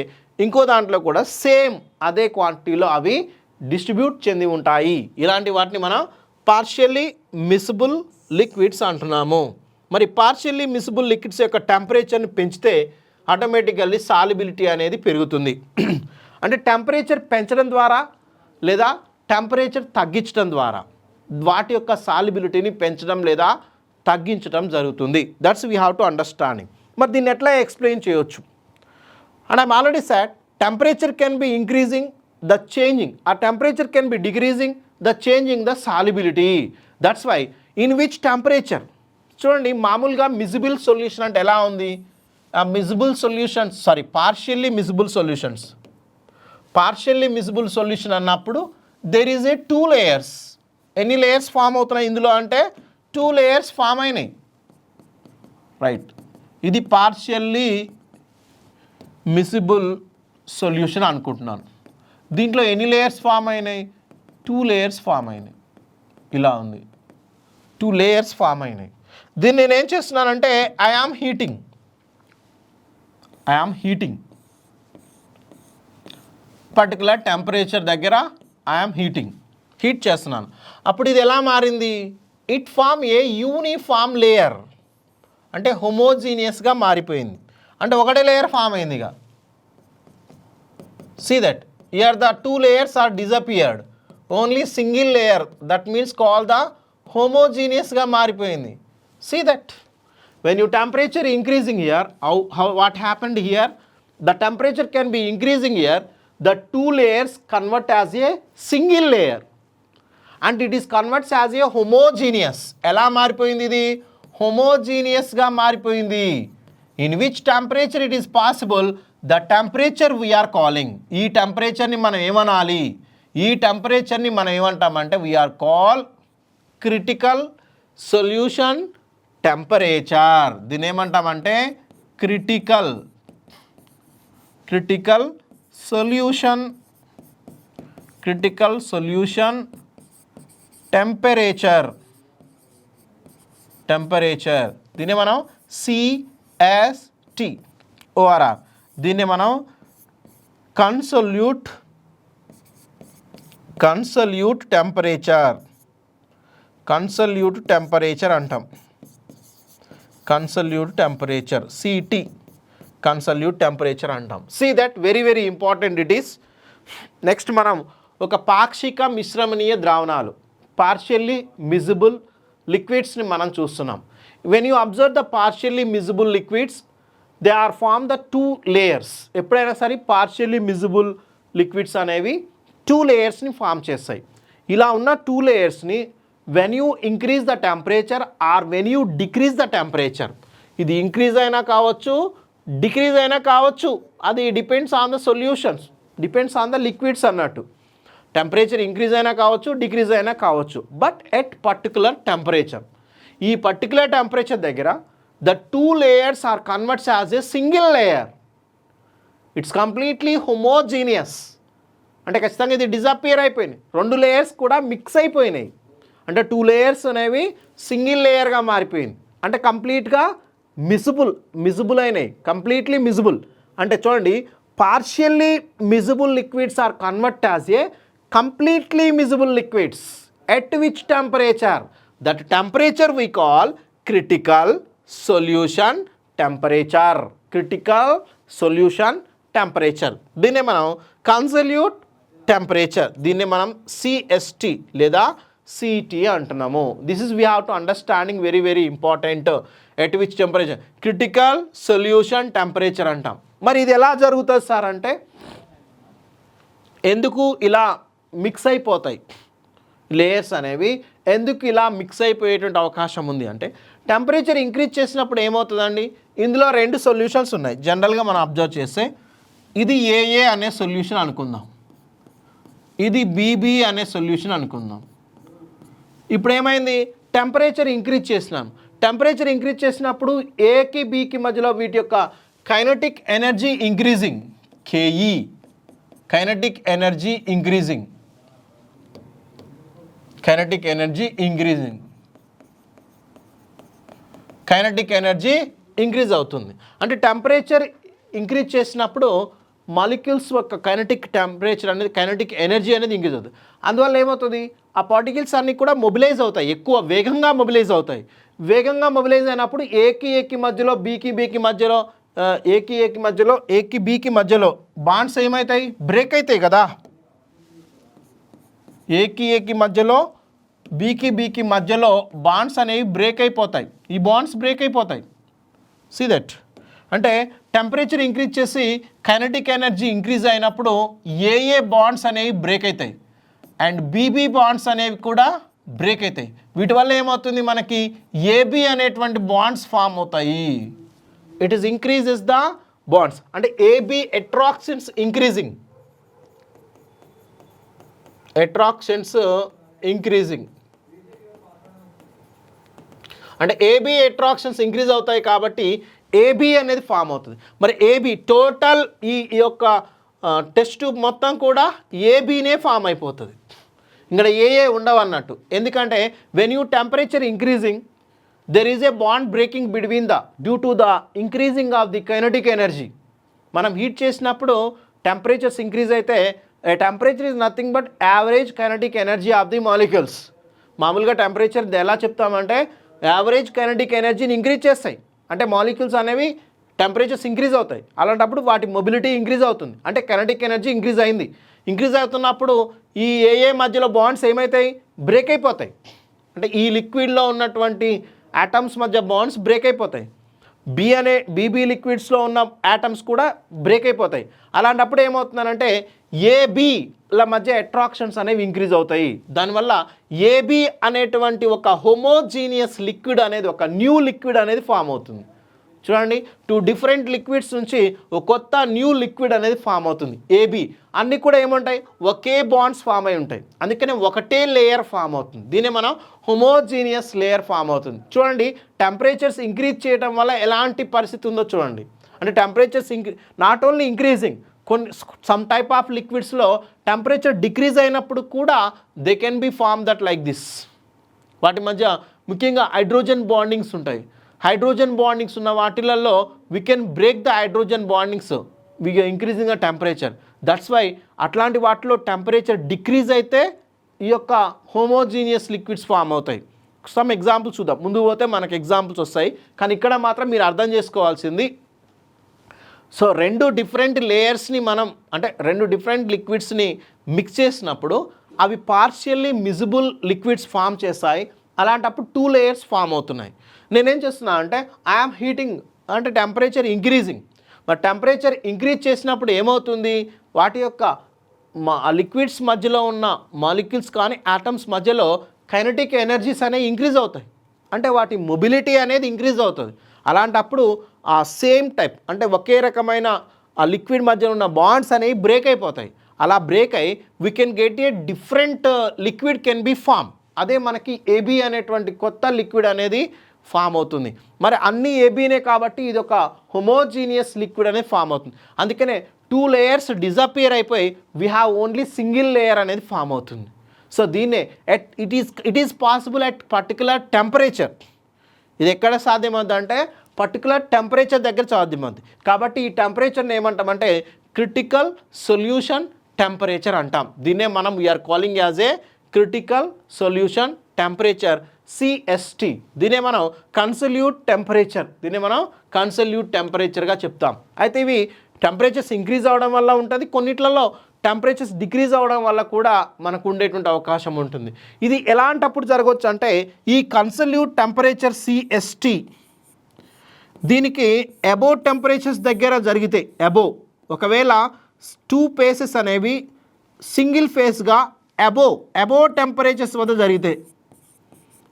ఇంకో దాంట్లో కూడా సేమ్ అదే క్వాంటిటీలో అవి డిస్ట్రిబ్యూట్ చెంది ఉంటాయి. ఇలాంటి వాటిని మనం పార్షియల్లీ మిసిబుల్ లిక్విడ్స్ అంటున్నాము. మరి పార్షియల్లీ మిసిబుల్ లిక్విడ్స్ యొక్క టెంపరేచర్ని పెంచితే ఆటోమేటికల్లీ సాల్యుబిలిటీ అనేది పెరుగుతుంది. అంటే టెంపరేచర్ పెంచడం ద్వారా లేదా టెంపరేచర్ తగ్గించడం ద్వారా వాటి యొక్క సాల్యుబిలిటీని పెంచడం లేదా తగ్గించడం జరుగుతుంది. That's we have to understanding. మరి దీన్ని ఎట్లా ఎక్స్ప్లెయిన్ చేయొచ్చు? And I'm already said temperature can be increasing the changing, ఆ temperature can be decreasing the changing the solubility. That's why in which temperature చూడండి, మామూలుగా మిజిబుల్ సొల్యూషన్ అంటే ఎలా ఉంది? పార్షియల్లీ మిజిబుల్ సొల్యూషన్ అన్నప్పుడు దెర్ ఈజ్ ఏ 2 లేయర్స్. ఎన్ని layers form అవుతున్నాయి ఇందులో అంటే 2 లేయర్స్ ఫామ్ అయినాయి, రైట్. ఇది పార్షియల్లీ మిసిబుల్ సొల్యూషన్ అనుకుంటున్నాను. దీంట్లో ఎన్ని లేయర్స్ ఫామ్ అయినాయి? 2 లేయర్స్ ఫామ్ అయినాయి. ఇలా ఉంది, 2 లేయర్స్ ఫామ్ అయినాయి. దీన్ని నేనేం చేస్తున్నానంటే I am heating particular temperature దగ్గర ఐఆమ్ హీట్ చేస్తున్నాను. అప్పుడు ఇది ఎలా మారింది? It form a uniform layer, అంటే హోమోజీనియస్గా మారిపోయింది. అంటే ఒకటే లేయర్ ఫామ్ అయింది. ఇక see that here the 2 layers are disappeared, only single layer, that means call the హోమోజీనియస్గా మారిపోయింది. See that when your temperature increasing here, what happened here, the temperature can be increasing here, the 2 layers convert as a single layer and it is converts as a homogeneous. ఎలా మారిపోయింది? ఇది homogeneousగా మారిపోయింది. in which temperature it is possible, the temperature we are calling, ఈ టెంపరేచర్ని మనం ఏమనాలి? ఈ టెంపరేచర్ని మనం ఏమంటామంటే we are call critical solution temperature. దీని ఏమంటామంటే క్రిటికల్ సొల్యూషన్ టెంపరేచర్. దీన్ని మనం CST ORR. దీన్ని మనం కన్సల్యూట్ టెంపరేచర్ అంటాం. Consolute temperature, CT, consolute temperature అంటాం. See that very important it is. Next మనం ఒక పాక్షిక మిశ్రమణీయ ద్రావణాలు, పార్షియల్లీ మిజిబుల్ లిక్విడ్స్ని మనం చూస్తున్నాం. When you observe the partially miscible liquids, they are form the 2 layers. ఎప్పుడైనా సరే పార్షియల్లీ మిజిబుల్ లిక్విడ్స్ అనేవి 2 లేయర్స్ని ఫామ్ చేస్తాయి. ఇలా ఉన్న 2 లేయర్స్ని when you increase the temperature or when you decrease the temperature, ఇది ఇంక్రీజ్ అయినా కావచ్చు, డిక్రీజ్ అయినా కావచ్చు, అది depends on the solutions, depends on the liquids అన్నట్టు. టెంపరేచర్ ఇంక్రీజ్ అయినా కావచ్చు, డిక్రీజ్ అయినా కావచ్చు, బట్ ఎట్ పర్టికులర్ టెంపరేచర్, ఈ పర్టికులర్ టెంపరేచర్ దగ్గర the 2 layers are converts as a single layer. It's completely homogeneous. అంటే ఖచ్చితంగా ఇది డిజపియర్ అయిపోయింది, 2 layers కూడా మిక్స్ అయిపోయినాయి. అంటే 2 layers అనేవి సింగిల్ లేయర్గా మారిపోయింది. అంటే కంప్లీట్గా మిజిబుల్ అయినాయి, కంప్లీట్లీ మిజిబుల్. అంటే చూడండి, partially miscible liquids are convert as a completely miscible liquids at which temperature, that temperature we call critical solution temperature. దీన్నే మనం కన్సల్యూట్ టెంపరేచర్, దీన్నే మనం CST లేదా CT అంటున్నాము. This is we have to understanding very important. At which temperature, critical solution temperature అంటాం. మరి ఇది ఎలా జరుగుతుంది సార్ అంటే, ఎందుకు ఇలా మిక్స్ అయిపోతాయి లేయర్స్ అనేవి, ఎందుకు ఇలా మిక్స్ అయిపోయేటువంటి అవకాశం ఉంది అంటే, టెంపరేచర్ ఇంక్రీజ్ చేసినప్పుడు ఏమవుతుందండి, ఇందులో 2 సొల్యూషన్స్ ఉన్నాయి. జనరల్గా మనం అబ్జర్వ్ చేస్తే ఇది AA అనే సొల్యూషన్ అనుకుందాం, ఇది BB అనే సొల్యూషన్ అనుకుందాం. ఇప్పుడు ఏమైంది, టెంపరేచర్ ఇంక్రీజ్ చేసినాం. టెంపరేచర్ ఇంక్రీజ్ చేసినప్పుడు ఏకి బికి మధ్యలో వీటి యొక్క kinetic energy increasing, KE, kinetic energy increasing kinetic energy increase అవుతుంది. అంటే టెంపరేచర్ ఇంక్రీజ్ చేసినప్పుడు మాలిక్యూల్స్ యొక్క కైనెటిక్ టెంపరేచర్ అనేది, కైనెటిక్ ఎనర్జీ అనేది ఇంక్రీజ్ అవుతుంది. అందువల్ల ఏమవుతుంది, ఆ పార్టికల్స్ అన్నీ కూడా మొబిలైజ్ అవుతాయి, ఎక్కువ వేగంగా మొబిలైజ్ అవుతాయి. వేగంగా మొబిలైజ్ అయినప్పుడు ఏకి మధ్యలో, బికి మధ్యలో, ఏకి బికి మధ్యలో బాండ్స్ ఏమవుతాయి, బ్రేక్ అవుతాయి కదా. ఏకి మధ్యలో, బికి మధ్యలో బాండ్స్ అనేవి బ్రేక్ అయిపోతాయి. ఈ బాండ్స్ బ్రేక్ అయిపోతాయి. See that. అంటే టెంపరేచర్ ఇంక్రీజ్ చేసి కైనెటిక్ ఎనర్జీ ఇంక్రీజ్ అయినప్పుడు AA బాండ్స్ అనేవి బ్రేక్ అవుతాయి అండ్ BB బాండ్స్ అనేవి కూడా బ్రేక్ అవుతాయి. వీటి వల్ల ఏమవుతుంది, మనకి AB అనేటువంటి బాండ్స్ ఫామ్ అవుతాయి. It is increases the bonds. అంటే AB అట్రాక్షన్స్ ఇంక్రీజింగ్, అంటే AB అట్రాక్షన్స్ ఇంక్రీజ్ అవుతాయి కాబట్టి AB అనేది ఫామ్ అవుతుంది. మరి AB టోటల్ ఈ యొక్క టెస్ట్ ట్యూబ్ మొత్తం కూడా ABనే ఫామ్ అయిపోతుంది. ఇక్కడ ఏ ఉండవు అన్నట్టు. ఎందుకంటే when you temperature increasing there is A bond breaking between due to the increasing of the kinetic energy. మనం హీట్ చేసినప్పుడు టెంపరేచర్స్ ఇంక్రీజ్ అయితే temperature is nothing but average kinetic energy of the molecules. మామూలుగా temperature ఎలా చెప్తామంటే average kinetic ఎనర్జీని increase చేస్తాయి. అంటే molecules అనేవి టెంపరేచర్స్ ఇంక్రీజ్ అవుతాయి. అలాంటప్పుడు వాటి మొబిలిటీ ఇంక్రీజ్ అవుతుంది. అంటే కైనటిక్ ఎనర్జీ ఇంక్రీజ్ అయింది. ఇంక్రీజ్ అవుతున్నప్పుడు ఈ ఏ మధ్యలో బాండ్స్ ఏమవుతాయి, బ్రేక్ అయిపోతాయి. అంటే ఈ లిక్విడ్లో ఉన్నటువంటి యాటమ్స్ మధ్య బాండ్స్ బ్రేక్ అయిపోతాయి. బీబీ లిక్విడ్స్లో ఉన్న యాటమ్స్ కూడా బ్రేక్ అయిపోతాయి. అలాంటప్పుడు ఏమవుతుందనంటే ఏబీల మధ్య అట్రాక్షన్స్ అనేవి ఇంక్రీజ్ అవుతాయి. దానివల్ల ఏబీ అనేటువంటి ఒక హోమోజీనియస్ లిక్విడ్ అనేది, ఒక న్యూ లిక్విడ్ అనేది ఫామ్ అవుతుంది. చూడండి, 2 డిఫరెంట్ లిక్విడ్స్ నుంచి ఒక కొత్త న్యూ లిక్విడ్ అనేది ఫామ్ అవుతుంది. ఏబీ అన్నీ కూడా ఏముంటాయి, ఒకే బాండ్స్ ఫామ్ అయి ఉంటాయి. అందుకనే ఒకటే లేయర్ ఫామ్ అవుతుంది. దీన్ని మనం హోమోజీనియస్ లేయర్ ఫామ్ అవుతుంది. చూడండి, టెంపరేచర్స్ ఇంక్రీజ్ చేయడం వల్ల ఎలాంటి పరిస్థితి ఉందో చూడండి. అంటే temperatures not only increasing, some type of లిక్విడ్స్లో టెంపరేచర్ డిక్రీజ్ అయినప్పుడు కూడా they can be form that like this. వాటి మధ్య ముఖ్యంగా హైడ్రోజన్ బాండింగ్స్ ఉంటాయి. హైడ్రోజన్ బాండింగ్స్ ఉన్న వాటిలలో we can break the hydrogen bondings we increasing the temperature. That's why అట్లాంటి వాటిలో టెంపరేచర్ డిక్రీజ్ అయితే ఈ యొక్క హోమోజీనియస్ లిక్విడ్స్ ఫామ్ అవుతాయి. సమ్ ఎగ్జాంపుల్స్ చూద్దాం. ముందు పోతే మనకు ఎగ్జాంపుల్స్ వస్తాయి, కానీ ఇక్కడ మాత్రం మీరు అర్థం చేసుకోవాల్సింది, సో 2 డిఫరెంట్ లేయర్స్ని మనం, అంటే 2 డిఫరెంట్ లిక్విడ్స్ని మిక్స్ చేసినప్పుడు అవి పార్షియల్లీ మిజిబుల్ లిక్విడ్స్ ఫామ్ చేస్తాయి. అలాంటప్పుడు 2 లేయర్స్ ఫామ్ అవుతున్నాయి. నేనేం చేస్తున్నా అంటే ఐఆమ్ హీటింగ్, అంటే టెంపరేచర్ ఇంక్రీజింగ్. మరి టెంపరేచర్ ఇంక్రీజ్ చేసినప్పుడు ఏమవుతుంది, వాటి యొక్క లిక్విడ్స్ మధ్యలో ఉన్న మాలిక్యూల్స్ కానీ ఆటమ్స్ మధ్యలో కైనటిక్ ఎనర్జీస్ అనేవి ఇంక్రీజ్ అవుతాయి. అంటే వాటి మొబిలిటీ అనేది ఇంక్రీజ్ అవుతుంది. అలాంటప్పుడు ఆ సేమ్ టైప్, అంటే ఒకే రకమైన ఆ లిక్విడ్ మధ్యలో ఉన్న బాండ్స్ అనేవి బ్రేక్ అయిపోతాయి. అలా బ్రేక్ అయ్యి we can get a different liquid can be form. అదే మనకి ఏబీ అనేటువంటి కొత్త లిక్విడ్ అనేది ఫామ్ అవుతుంది. మరి అన్నీ ఏబీనే కాబట్టి ఇది ఒక హోమోజీనియస్ లిక్విడ్ అనేది ఫామ్ అవుతుంది. అందుకనే 2 లేయర్స్ డిజపియర్ అయిపోయి we have only single layer అనేది ఫామ్ అవుతుంది. సో దీన్నే it is possible at particular temperature. ఇది ఎక్కడ సాధ్యమవుతుంది అంటే పర్టికులర్ టెంపరేచర్ దగ్గర సాధ్యమవుతుంది. కాబట్టి ఈ టెంపరేచర్ని ఏమంటామంటే క్రిటికల్ సొల్యూషన్ టెంపరేచర్ అంటాం. దీన్నే మనం we're calling as a critical solution temperature, CST. దీనే మనం కన్సల్యూట్ టెంపరేచర్, దీన్ని మనం కన్సల్యూట్ టెంపరేచర్గా చెప్తాం. అయితే ఇవి టెంపరేచర్స్ ఇంక్రీజ్ అవ్వడం వల్ల ఉంటుంది, కొన్నిట్లలో టెంపరేచర్స్ డిక్రీజ్ అవ్వడం వల్ల కూడా మనకు ఉండేటువంటి అవకాశం ఉంటుంది. ఇది ఎలాంటప్పుడు జరగవచ్చు అంటే ఈ కన్సల్యూట్ టెంపరేచర్ CST దీనికి అబోవ్ టెంపరేచర్స్ దగ్గర జరిగితే, ఒకవేళ 2 ఫేసెస్ అనేవి సింగిల్ ఫేస్గా అబోవ్ టెంపరేచర్స్ వద్ద జరిగితే,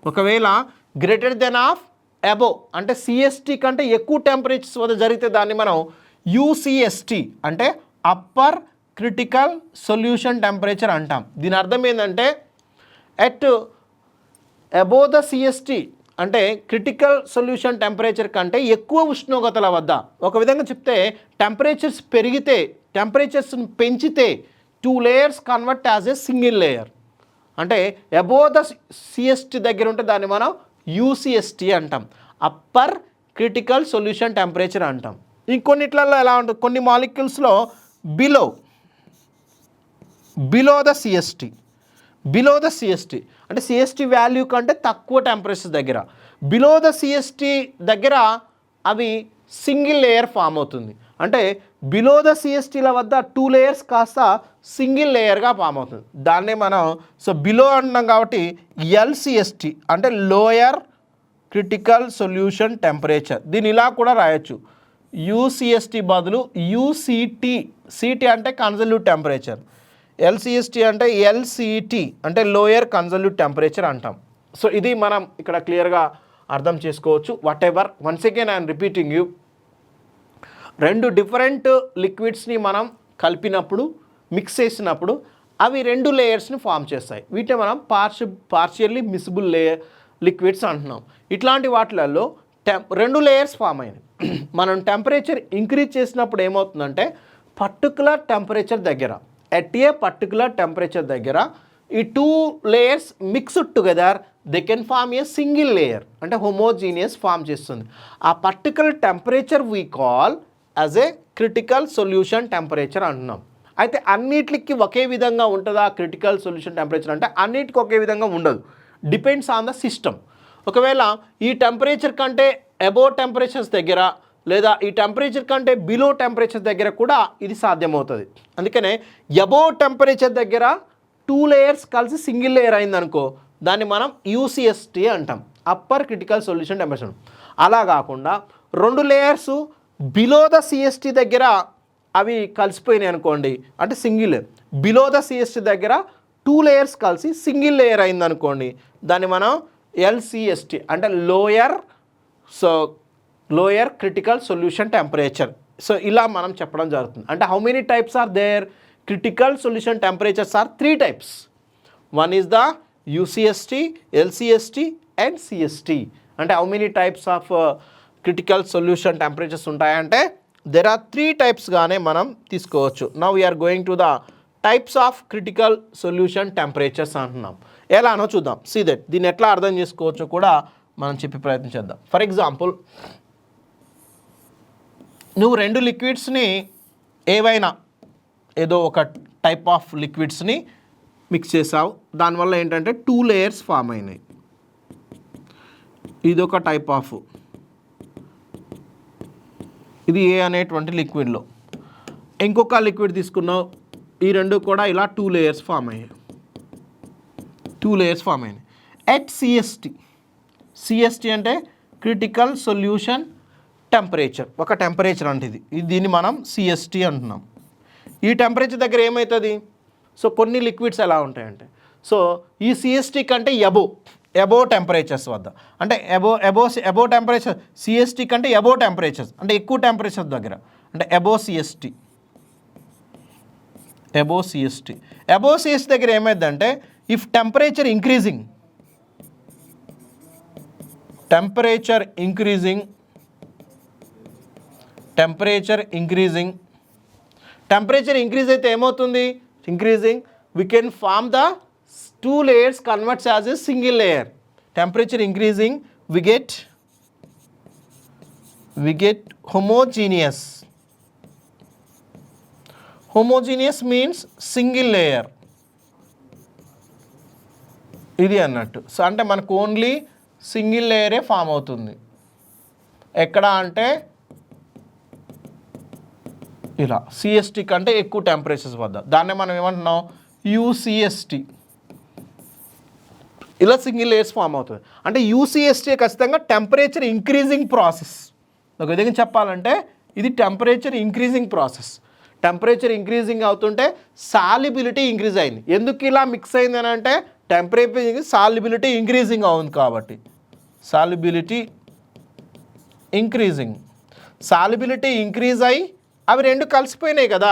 ఒకవేళ గ్రేటర్ దెన్ ఆఫ్ అబోవ్ అంటే CST కంటే ఎక్కువ టెంపరేచర్స్ వద్ద జరిగితే దాన్ని మనం UCST అంటే అప్పర్ క్రిటికల్ సొల్యూషన్ టెంపరేచర్ అంటాం. దీని అర్థం ఏంటంటే ఎట్ అబోవ్ ద CST అంటే క్రిటికల్ సొల్యూషన్ టెంపరేచర్ కంటే ఎక్కువ ఉష్ణోగ్రతల వద్ద, ఒక విధంగా చెప్తే టెంపరేచర్స్ పెరిగితే, టెంపరేచర్స్ని పెంచితే 2 layers convert as a single layer. అంటే అబోవ్ ద CST దగ్గర ఉంటే దాన్ని మనం UCST అంటాం, అప్పర్ క్రిటికల్ సొల్యూషన్ టెంపరేచర్ అంటాం. ఇంకొన్నిట్లలో ఎలా ఉంటుంది, కొన్ని మాలిక్యూల్స్లో బిలో ద CST అంటే CST వాల్యూ కంటే తక్కువ టెంపరేచర్ దగ్గర, బిలో ద CST దగ్గర అవి సింగిల్ లేయర్ ఫామ్ అవుతుంది. అంటే బిలో ద CSTల వద్ద 2 లేయర్స్ కాస్త సింగిల్ లేయర్గా ఫామ్ అవుతుంది. దాన్నే మనం బిలో అంటున్నాం కాబట్టి LCST అంటే లోయర్ క్రిటికల్ సొల్యూషన్ టెంపరేచర్. దీన్ని ఇలా కూడా రాయొచ్చు, UCST బదులు UCT. CT అంటే కన్సల్యూట్ టెంపరేచర్, LCST అంటే LCT అంటే లోయర్ కన్సల్యూట్ టెంపరేచర్ అంటాం. సో ఇది మనం ఇక్కడ క్లియర్గా అర్థం చేసుకోవచ్చు. Whatever, once again I'm repeating you, 2 different లిక్విడ్స్ని మనం కలిపినప్పుడు, మిక్స్ చేసినప్పుడు అవి 2 లేయర్స్ని ఫామ్ చేస్తాయి. వీటిని మనం పార్షియల్లీ మిసిబుల్ లిక్విడ్స్ అంటున్నాం. ఇట్లాంటి వాటిలలో 2 లేయర్స్ ఫామ్ అయినాయి. మనం టెంపరేచర్ ఇంక్రీజ్ చేసినప్పుడు ఏమవుతుందంటే పర్టికులర్ టెంపరేచర్ దగ్గర, ఎట్ ఏ పర్టికులర్ టెంపరేచర్ దగ్గర ఈ 2 layers mixed together they can form a single layer, అంటే హోమోజీనియస్ ఫామ్ చేస్తుంది. ఆ particular temperature we call as a critical solution temperature అంటున్నాం. అయితే అన్నిటికి ఒకే విధంగా ఉంటుందా క్రిటికల్ సొల్యూషన్ టెంపరేచర్ అంటే? అన్నిటికీ ఒకే విధంగా ఉండదు, డిపెండ్స్ ఆన్ ద సిస్టమ్. ఒకవేళ ఈ టెంపరేచర్ కంటే అబోవ్ టెంపరేచర్స్ దగ్గర లేదా ఈ టెంపరేచర్ కంటే బిలో టెంపరేచర్ దగ్గర కూడా ఇది సాధ్యమవుతుంది. అందుకనే అబోవ్ టెంపరేచర్ దగ్గర 2 layers కలిసి సింగిల్ లేయర్ అయిందనుకో, దాన్ని మనం యూసిఎస్టీ అంటాం, అప్పర్ క్రిటికల్ సొల్యూషన్ టెంపరేచర్. అలా కాకుండా 2 layers బిలో ద సిఎస్టీ దగ్గర అవి కలిసిపోయినాయి అనుకోండి, అంటే single layer. Below the CST దగ్గర 2 layers కలిసి సింగిల్ లేయర్ అయిందనుకోండి, దాన్ని మనం ఎల్సిఎస్టీ అంటే lower critical solution temperature. So ఇలా మనం చెప్పడం జరుగుతుంది. అంటే how many types are there? Critical solution temperatures are 3 types. One is the UCST, LCST and CST. అంటే how many types of critical solution temperatures ఉంటాయంటే దెర్ ఆర్ 3 types గానే మనం తీసుకోవచ్చు. Now we're going to the types of critical solution temperatures అంటున్నాం. ఎలానో చూద్దాం. See that దీన్ని ఎట్లా అర్థం చేసుకోవచ్చో కూడా మనం చెప్పి ప్రయత్నం చేద్దాం. ఫర్ ఎగ్జాంపుల్, నువ్వు 2 లిక్విడ్స్ని ఏవైనా ఏదో ఒక టైప్ ఆఫ్ లిక్విడ్స్ని మిక్స్ చేసావు, దానివల్ల ఏంటంటే 2 layers ఫామ్ అయినాయి. ఇదొక టైప్ ఆఫ్, ఇది ఏ అనేటువంటి లిక్విడ్లో. ఇంకొక లిక్విడ్ తీసుకున్నావు, ఈ 2 కూడా ఇలా 2 layers ఫామ్ అయ్యాయి. 2 layers ఫామ్ అయినాయి. ఎట్ సిఎస్టీ అంటే క్రిటికల్ సొల్యూషన్ టెంపరేచర్, ఒక టెంపరేచర్ అంటే ఇది దీన్ని మనం సిఎస్టీ అంటున్నాం. ఈ టెంపరేచర్ దగ్గర ఏమవుతుంది? సో కొన్ని లిక్విడ్స్ ఎలా ఉంటాయంటే, సో ఈ సిఎస్టీ కంటే అబోవ్ టెంపరేచర్స్ వద్ద, అంటే అబోవ్ టెంపరేచర్ సిఎస్టీ కంటే అబోవ్ టెంపరేచర్స్ అంటే ఎక్కువ టెంపరేచర్ దగ్గర, అంటే అబోవ్ సిఎస్టీ దగ్గర ఏమైందంటే, if temperature increasing temperature increase అయితే ఏమవుతుంది? Increasing we can form the 2 layers converts as a single layer. Temperature increasing, we get homogeneous. Homogeneous means single layer. ఇది అన్నట్టు. సో అంటే మనకు ఓన్లీ సింగిల్ లేయరే ఫామ్ అవుతుంది. ఎక్కడ అంటే ఇలా సిఎస్టీ కంటే ఎక్కువ టెంపరేచర్స్ వద్ద, దాన్నే మనం ఏమంటున్నాం? యూసిఎస్టీ. ఇలా సింగిల్ లేయర్స్ ఫామ్ అవుతుంది. అంటే యూసిఎస్టీ ఖచ్చితంగా టెంపరేచర్ ఇంక్రీజింగ్ ప్రాసెస్. ఒక విధంగా చెప్పాలంటే ఇది temperature increasing process. Temperature increasing అవుతుంటే సాల్యుబిలిటీ ఇంక్రీజ్ అయింది. ఎందుకు ఇలా మిక్స్ అయింది అని అంటే, టెంపరేచర్ సాల్యుబిలిటీ ఇంక్రీజింగ్ అవుతుంది కాబట్టి. సాల్యుబిలిటీ ఇంక్రీజ్ అయ్యి అవి 2 కలిసిపోయినాయి కదా.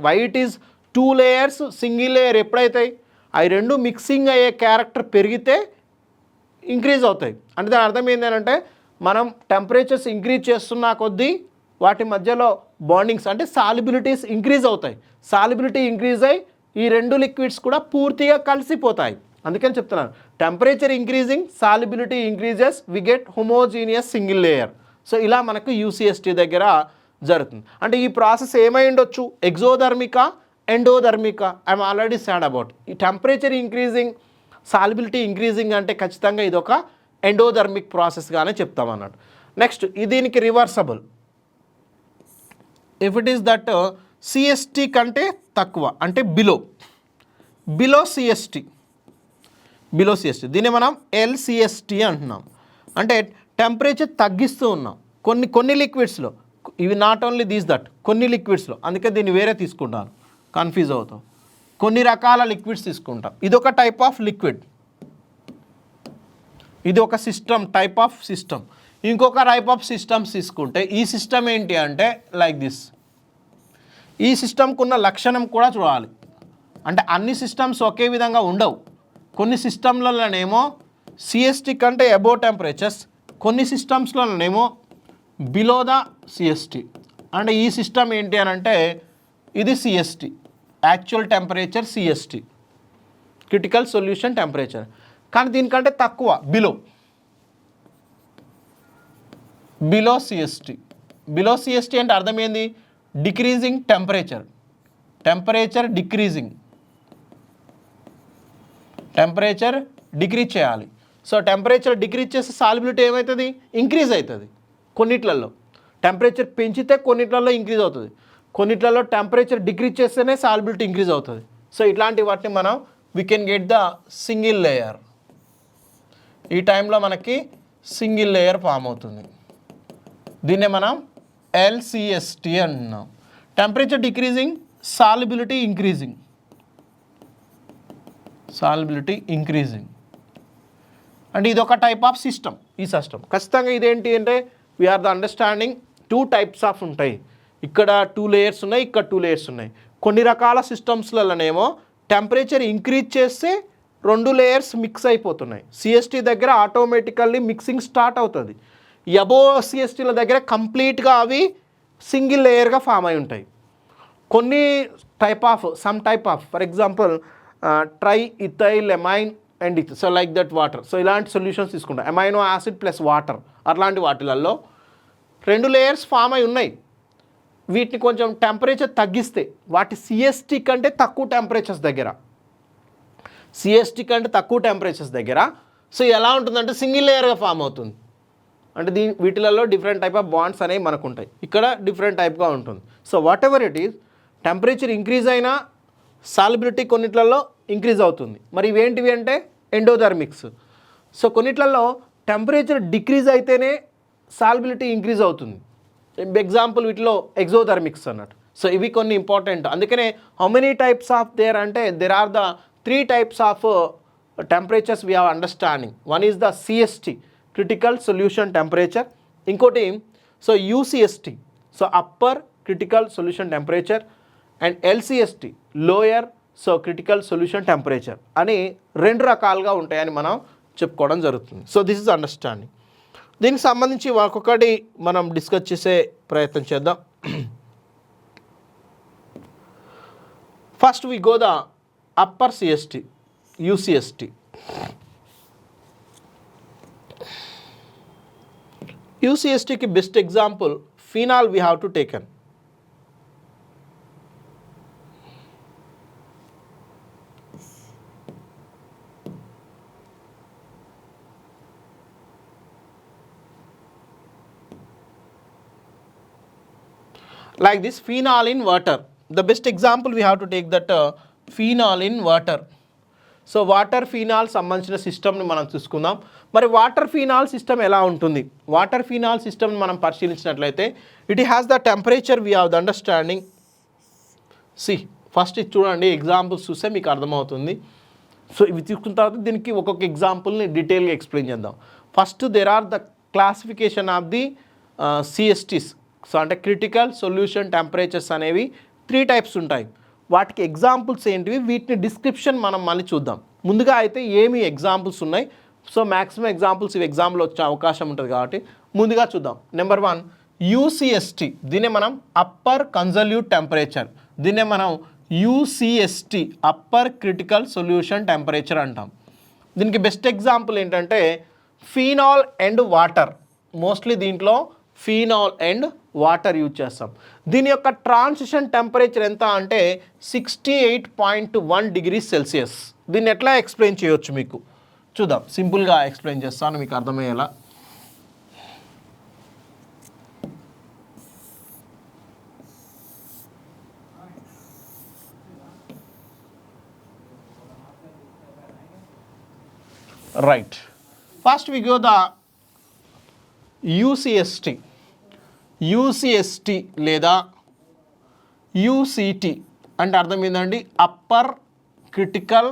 Why it is 2 layers single layer ఎప్పుడైతాయి? అవి 2 మిక్సింగ్ అయ్యే క్యారెక్టర్ పెరిగితే ఇంక్రీజ్ అవుతాయి. అంటే దాని అర్థం ఏంటంటే, మనం టెంపరేచర్స్ ఇంక్రీజ్ చేస్తున్నా కొద్దీ వాటి మధ్యలో బాండింగ్స్ అంటే సాల్యుబిలిటీస్ ఇంక్రీజ్ అవుతాయి. సాల్యుబిలిటీ ఇంక్రీజ్ అయ్యి ఈ 2 లిక్విడ్స్ కూడా పూర్తిగా కలిసిపోతాయి. అందుకని చెప్తున్నాను, temperature increasing, solubility increases, we get homogeneous single layer. So ఇలా మనకు యూసిఎస్టీ దగ్గర జరుగుతుంది. అంటే ఈ ప్రాసెస్ ఏమై ఉండొచ్చు? ఎగ్జోధర్మికా, ఎండోధర్మికా? I'm already said about. ఈ టెంపరేచర్ ఇంక్రీజింగ్, సాల్యుబిలిటీ ఇంక్రీజింగ్ అంటే ఖచ్చితంగా ఇది ఒక ఎండోధర్మిక్ ప్రాసెస్గానే చెప్తాం అన్నట్టు. నెక్స్ట్ దీనికి reversible. If it is that CST కంటే తక్కువ అంటే బిలో సిఎస్టీ, దీన్ని మనం ఎల్సిఎస్టీ అంటున్నాం. అంటే టెంపరేచర్ తగ్గిస్తూ ఉన్నాం కొన్ని లిక్విడ్స్లో. ఇవి నాట్ ఓన్లీ కొన్ని లిక్విడ్స్లో, అందుకే దీన్ని వేరే తీసుకుంటాను, కన్ఫ్యూజ్ అవుతాం. కొన్ని రకాల లిక్విడ్స్ తీసుకుంటాం. ఇదొక టైప్ ఆఫ్ లిక్విడ్, ఇది ఒక టైప్ ఆఫ్ సిస్టమ్. ఇంకొక టైప్ ఆఫ్ సిస్టమ్స్ తీసుకుంటే ఈ సిస్టమ్ ఏంటి అంటే లైక్ దిస్. ఈ సిస్టమ్కి ఉన్న లక్షణం కూడా చూడాలి. అంటే అన్ని సిస్టమ్స్ ఒకే విధంగా ఉండవు. కొన్ని సిస్టమ్లలోనేమో సిఎస్టీ కంటే అబోవ్ టెంపరేచర్స్, కొన్ని సిస్టమ్స్లోనేమో బిలో ద సిఎస్టీ. అంటే ఈ సిస్టమ్ ఏంటి అని అంటే ఇది CST, actual temperature CST. Critical solution temperature. కానీ దీనికంటే తక్కువ బిలో సిఎస్టీ. బిలో సిఎస్టీ అంటే అర్థం ఏంది? డిక్రీజింగ్ టెంపరేచర్ డిక్రీజ్ చేయాలి. సో టెంపరేచర్ డిక్రీజ్ చేస్తే సాల్యుబిలిటీ ఏమవుతుంది? ఇంక్రీజ్ అవుతుంది. కొన్నిట్లలో టెంపరేచర్ పెంచితే కొన్నిట్లలో ఇంక్రీజ్ అవుతుంది, కొన్నిట్లలో టెంపరేచర్ డిక్రీజ్ చేస్తేనే సాల్యుబిలిటీ ఇంక్రీజ్ అవుతుంది. సో ఇట్లాంటి వాటిని మనం we can get the single layer. ఈ టైంలో మనకి సింగిల్ లేయర్ ఫామ్ అవుతుంది. దీన్నే మనం ఎల్సిఎస్టీ అంటున్నాం. టెంపరేచర్ డిక్రీజింగ్, సాల్యుబిలిటీ ఇంక్రీజింగ్ అంటే ఇది ఒక టైప్ ఆఫ్ సిస్టమ్. ఈ సిస్టమ్ ఖచ్చితంగా ఇదేంటి అంటే we're the understanding 2 types of ఉంటాయి. ఇక్కడ 2 లేయర్స్ ఉన్నాయి, ఇక్కడ 2 లేయర్స్ ఉన్నాయి. కొన్ని రకాల సిస్టమ్స్లలోనేమో టెంపరేచర్ ఇంక్రీజ్ చేస్తే 2 లేయర్స్ మిక్స్ అయిపోతున్నాయి. సిఎస్టీ దగ్గర ఆటోమేటికల్లీ మిక్సింగ్ స్టార్ట్ అవుతుంది. అబో సిఎస్టీల దగ్గర కంప్లీట్గా అవి సింగిల్ లేయర్గా ఫామ్ అయి ఉంటాయి. కొన్ని some type of for example tri ethyl amine and so like that water. So ఇలాంటి సొల్యూషన్స్ తీసుకుంటాం. అమైనో యాసిడ్ ప్లస్ వాటర్ అట్లాంటి వాటిలలో 2 లేయర్స్ ఫామ్ అయి ఉన్నాయి. వీటిని కొంచెం టెంపరేచర్ తగ్గిస్తే వాటి సిఎస్టీ కంటే తక్కువ టెంపరేచర్స్ దగ్గర సో ఎలా ఉంటుందంటే సింగిల్ లేయర్గా ఫామ్ అవుతుంది. అంటే వీటిలలో డిఫరెంట్ టైప్ ఆఫ్ బాండ్స్ అనేవి మనకు ఉంటాయి. ఇక్కడ డిఫరెంట్ టైప్గా ఉంటుంది. So whatever it is, temperature increase అయినా సాల్యుబిలిటీ కొన్నిట్లలో ఇంక్రీజ్ అవుతుంది. మరి ఇవేంటివి అంటే ఎండోథర్మిక్స్. సో కొన్నిట్లలో టెంపరేచర్ డిక్రీజ్ అయితేనే సాల్యుబిలిటీ ఇంక్రీజ్ అవుతుంది. ఎగ్జాంపుల్ వీటిలో ఎగ్జోథర్మిక్స్ అన్నట్టు. సో ఇవి కొన్ని ఇంపార్టెంట్. అందుకనే how many types of there అంటే there are the 3 types of temperatures we have understanding. One is the CST, critical solution temperature. ఇంకోటి so UCST, so upper critical solution temperature, and LCST, lower so critical solution temperature అని 2 రకాలుగా ఉంటాయని మనం చెప్పుకోవడం జరుగుతుంది. So this is understanding. దీనికి సంబంధించి ఒక్కొక్కటి మనం డిస్కస్ చేసే ప్రయత్నం చేద్దాం. First we go the upper CST, UCST. యూసిఎస్టీకి best example phenol we have to taken. Like this phenol in water. The best example we have to take that phenol in water. So water phenol సంబంధించిన సిస్టమ్ని మనం చూసుకుందాం. మరి water phenol system ఎలా ఉంటుంది? Water phenol సిస్టమ్ని మనం పరిశీలించినట్లయితే it has the temperature we have the understanding. First ఇది చూడండి, ఎగ్జాంపుల్స్ చూస్తే మీకు అర్థమవుతుంది. సో ఇవి తీసుకున్న తర్వాత దీనికి ఒక్కొక్క ఎగ్జాంపుల్ని డీటెయిల్గా ఎక్స్ప్లెయిన్ చేద్దాం. First there are the classification of the CSTs. So అంటే క్రిటికల్ సొల్యూషన్ టెంపరేచర్స్ అనేవి 3 టైప్స్ ఉంటాయి. వాటికి ఎగ్జాంపుల్స్ ఏంటివి, వీటిని డిస్క్రిప్షన్ మనం మళ్ళీ చూద్దాం. ముందుగా అయితే ఏమి ఎగ్జాంపుల్స్ ఉన్నాయి, సో మ్యాక్సిమం ఎగ్జాంపుల్స్ ఇవి ఎగ్జామ్లో వచ్చే అవకాశం ఉంటుంది కాబట్టి ముందుగా చూద్దాం. నెంబర్ 1 యూసిఎస్టీ. దీన్నే మనం అప్పర్ కన్జల్యూట్ టెంపరేచర్, దీన్నే మనం యూసిఎస్టీ అప్పర్ క్రిటికల్ సొల్యూషన్ టెంపరేచర్ అంటాం. దీనికి బెస్ట్ ఎగ్జాంపుల్ ఏంటంటే ఫీనాల్ అండ్ వాటర్. మోస్ట్లీ దీంట్లో ఫీనాల్ అండ్ వాటర్ యూజ్ చేస్తాం. దీని యొక్క ట్రాన్సిషన్ టెంపరేచర్ ఎంత అంటే 68.1 డిగ్రీ సెల్సియస్. దీన్ని ఎట్లా ఎక్స్ప్లెయిన్ చేయొచ్చు మీకు చూద్దాం. సింపుల్గా ఎక్స్ప్లెయిన్ చేస్తాను మీకు అర్థమయ్యేలా. Right, first we go the UCST. UCST లేదా యూసిటీ అంటే అర్థం ఏంటండి? Upper critical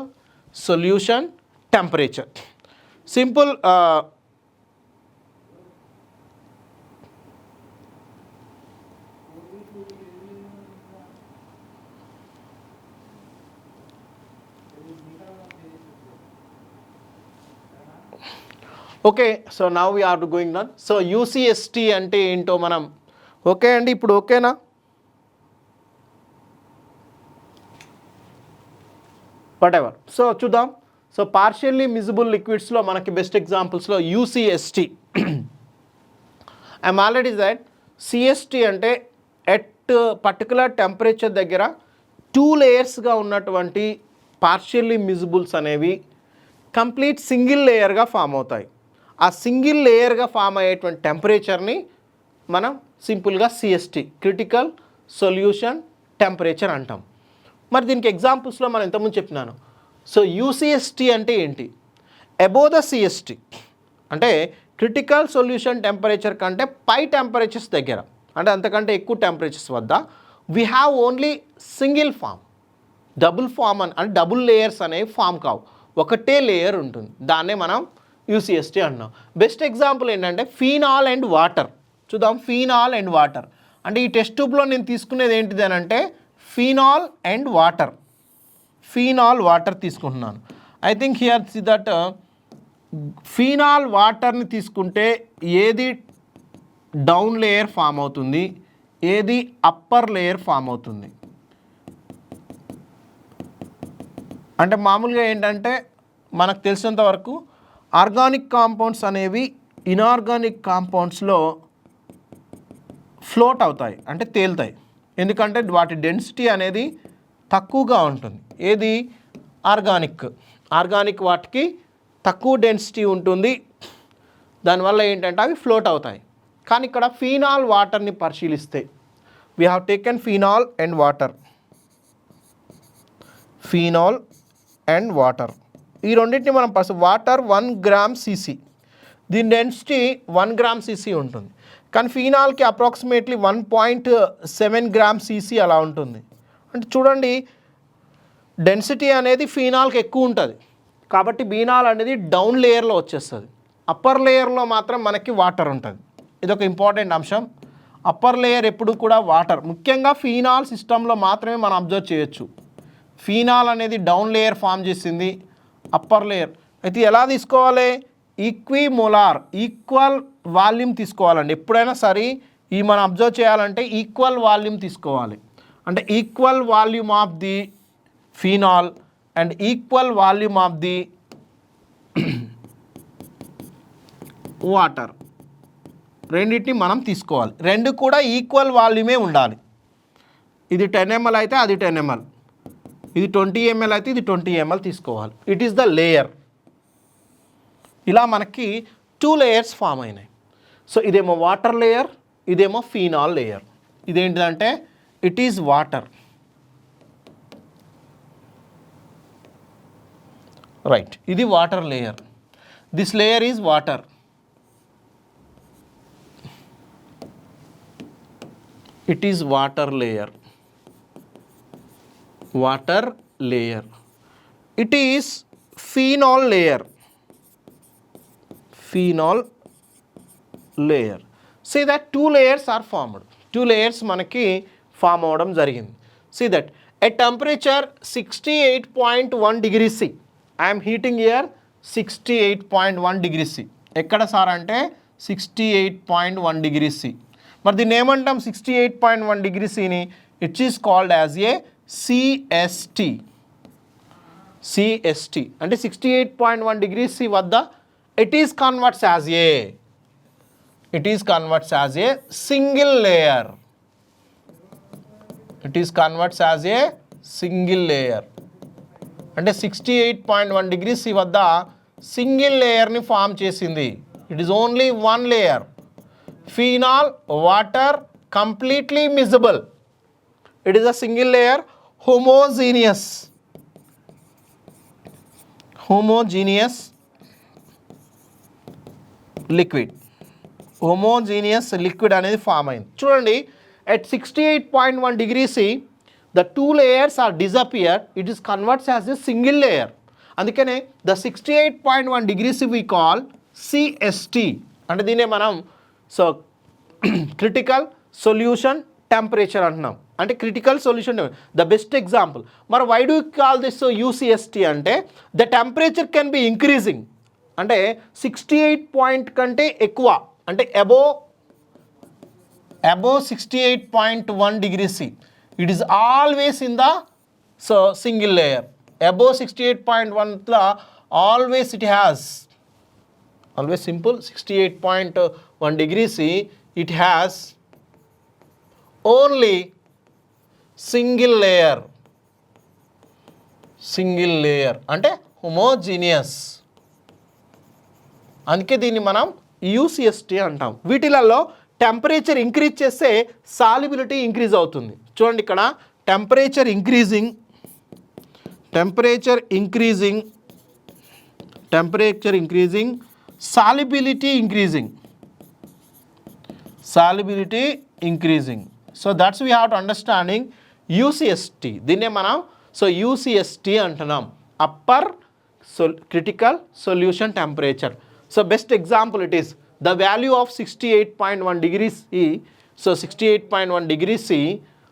solution temperature. Simple okay. So now we are going done. So UCST అంటే ఏంటో మనం ఓకే అండి, ఇప్పుడు ఓకేనా? Whatever. సో చూద్దాం. సో పార్షియల్లీ మిజిబుల్ లిక్విడ్స్లో మనకి బెస్ట్ ఎగ్జాంపుల్స్లో UCST. I'm already that CST అంటే ఎట్ పర్టికులర్ టెంపరేచర్ దగ్గర 2 లేయర్స్గా ఉన్నటువంటి పార్షియల్లీ మిజిబుల్స్ అనేవి కంప్లీట్ సింగిల్ లేయర్గా ఫామ్ అవుతాయి. ఆ సింగిల్ లేయర్గా ఫామ్ అయ్యేటువంటి టెంపరేచర్ని మనం సింపుల్గా CST, క్రిటికల్ సొల్యూషన్ టెంపరేచర్ అంటాం. మరి దీనికి ఎగ్జాంపుల్స్లో మనం ఇంతకుముందు చెప్పినాను. సో UCST అంటే ఏంటి? అబోవ్ ద CST అంటే క్రిటికల్ సొల్యూషన్ టెంపరేచర్ కంటే పై టెంపరేచర్స్ దగ్గర, అంటే అంతకంటే ఎక్కువ టెంపరేచర్స్ వద్ద we have only single form. Double form అంటే డబుల్ లేయర్స్ అనేవి ఫామ్ కావు, ఒకటే లేయర్ ఉంటుంది. దాన్నే మనం UCST అన్నాం. బెస్ట్ ఎగ్జాంపుల్ ఏంటంటే ఫీనాల్ అండ్ వాటర్. చూద్దాం. ఫీనాల్ అండ్ వాటర్ అంటే ఈ టెస్ట్ ట్యూబ్లో నేను తీసుకునేది ఏంటిది అని అంటే phenol and water. Phenol water తీసుకుంటున్నాను. I think here see that phenol వాటర్ని తీసుకుంటే ఏది డౌన్ లేయర్ ఫామ్ అవుతుంది, ఏది అప్పర్ లేయర్ ఫామ్ అవుతుంది. అంటే మామూలుగా ఏంటంటే మనకు తెలిసినంత వరకు ఆర్గానిక్ కాంపౌండ్స్ అనేవి ఇనార్గానిక్ కాంపౌండ్స్లో ఫ్లోట్ అవుతాయి, అంటే తేలుతాయి. ఎందుకంటే వాటి డెన్సిటీ అనేది తక్కువగా ఉంటుంది. ఏది? ఆర్గానిక్ వాటికి తక్కువ డెన్సిటీ ఉంటుంది. దానివల్ల ఏంటంటే అవి ఫ్లోట్ అవుతాయి. కానీ ఇక్కడ ఫీనాల్ వాటర్ని పరిశీలిస్తే we have taken phenol and water. Phenol and water ఈ రెండింటిని మనం వాటర్ 1 గ్రామ్ cc, దీని డెన్సిటీ 1 గ్రామ్ cc ఉంటుంది. కానీ ఫీనాల్కి అప్రాక్సిమేట్లీ 1.7 గ్రామ్ cc అలా ఉంటుంది. అంటే చూడండి, డెన్సిటీ అనేది ఫీనాల్కి ఎక్కువ ఉంటుంది కాబట్టి ఫీనాల్ అనేది డౌన్ లేయర్లో వచ్చేస్తుంది. అప్పర్ లేయర్లో మాత్రం మనకి వాటర్ ఉంటుంది. ఇదొక ఇంపార్టెంట్ అంశం. అప్పర్ లేయర్ ఎప్పుడు కూడా వాటర్, ముఖ్యంగా ఫీనాల్ సిస్టంలో మాత్రమే మనం అబ్జర్వ్ చేయొచ్చు. ఫీనాల్ అనేది డౌన్ లేయర్ ఫామ్ చేసింది, అప్పర్ లేయర్ అయితే ఎలా తీసుకోవాలి? ఈక్విమోలార్, ఈక్వల్ వాల్యూమ్ తీసుకోవాలండి. ఎప్పుడైనా సరే ఈ మనం అబ్జర్వ్ చేయాలంటే ఈక్వల్ వాల్యూమ్ తీసుకోవాలి. అంటే equal volume of the phenol and equal volume of the water, రెండింటిని మనం తీసుకోవాలి. రెండు కూడా ఈక్వల్ వాల్యూమే ఉండాలి. ఇది 10 ml అయితే అది 10 ml, ఇది 20 ml అయితే ఇది 20 ml తీసుకోవాలి. It is the layer. ఇలా మనకి 2 లేయర్స్ ఫామ్ అయినాయి. సో ఇదేమో వాటర్ లేయర్, ఇదేమో ఫీనాల్ లేయర్. ఇదేంటిదంటే ఇట్ ఈజ్ వాటర్. రైట్, ఇది water layer. This layer is water. It is water layer. Water layer. It is phenol layer. Phenol layer. See that 2 layers are formed. 2 layers మనకి form అవ్వడం జరిగింది. See that at temperature 68.1 degrees C. I'm heating here 68.1 degrees C. ఎక్కడ sir అంటే 68.1 degrees C. మరి దీన్ని ఏమంటాం? 68.1 degrees Cని it is called as a CST. CST అంటే 68.1 degrees C వద్ద it is converts as a single layer. It is converts as a single layer. అంటే 68.1 degrees C వద్ద సింగిల్ లేయర్ని ఫామ్ చేసింది. It is only 1 layer. Phenol water completely miscible. It is a single layer, homogeneous liquid. Homogeneous liquid అనేది form అయింది. చూడండి, at 68.1 degrees C the 2 layers are disappeared. It is converts as a single layer. అందుకనే the 68.1 degrees C we call CST. అంటే దీన్నే మనం critical solution temperature అంటున్నాం. అంటే critical solution the best example. మరి why do call this UCST అంటే the temperature can be increasing. అంటే 68 కంటే ఎక్కువ, అంటే above 68.1 degrees C. It is always in the single layer. Above 68.1 always it has always simple 68.1 degrees C, it has only single layer అంటే homogeneous. అందుకే దీన్ని మనం UCST అంటాం. వీటిలలో టెంపరేచర్ ఇంక్రీజ్ చేస్తే సాల్యుబిలిటీ ఇంక్రీజ్ అవుతుంది. చూడండి ఇక్కడ temperature increasing solubility increasing. So that's we have to understanding UCST. దీన్నే మనం UCST అంటున్నాం, upper critical solution temperature. So best example it is the value of 68.1 degrees C. So 68.1 degrees C.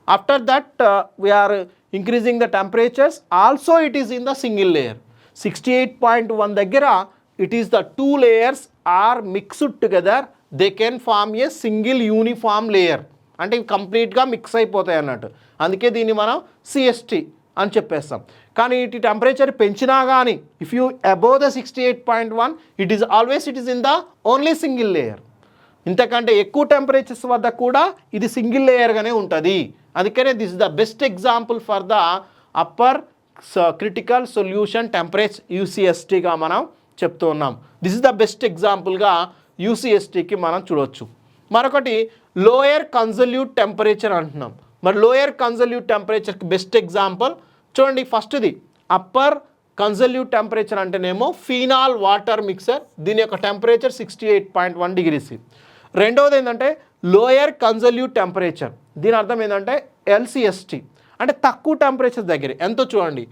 After that we are increasing the temperatures. Also it is in the single layer. 68.1 దగ్గర it is the two layers are mixed together, they can form a single uniform layer. అంటే కంప్లీట్గా mix అయిపోతాయి అన్నట్టు. అందుకే దీన్ని మనం CST అని చెప్పేస్తాం. కానీ ఇటు టెంపరేచర్ పెంచినా కానీ if you above the 68.1 it is in the only single layer. ఇంతకంటే ఎక్కువ టెంపరేచర్స్ వద్ద కూడా ఇది సింగిల్ లేయర్గానే ఉంటుంది. అందుకనే this is the best example for the upper critical solution temperature UCSTగా మనం చెప్తూ ఉన్నాం. దిస్ ఇస్ ద బెస్ట్ ఎగ్జాంపుల్గా UCSTకి మనం చూడవచ్చు. మరొకటి లోయర్ కన్జల్యూట్ టెంపరేచర్ అంటున్నాం. మరి లోయర్ కన్జల్యూట్ టెంపరేచర్కి బెస్ట్ ఎగ్జాంపుల్ చూడండి. ఫస్ట్ది అప్పర్ కన్జల్యూట్ టెంపరేచర్ అంటేనేమో ఫీనాల్ వాటర్ మిక్సర్, దీని యొక్క టెంపరేచర్ 68.1 degrees C. రెండవది ఏంటంటే లోయర్ కన్జల్యూట్ టెంపరేచర్, దీని అర్థం ఏంటంటే LCST అంటే తక్కువ టెంపరేచర్ దగ్గర ఎంతో చూడండి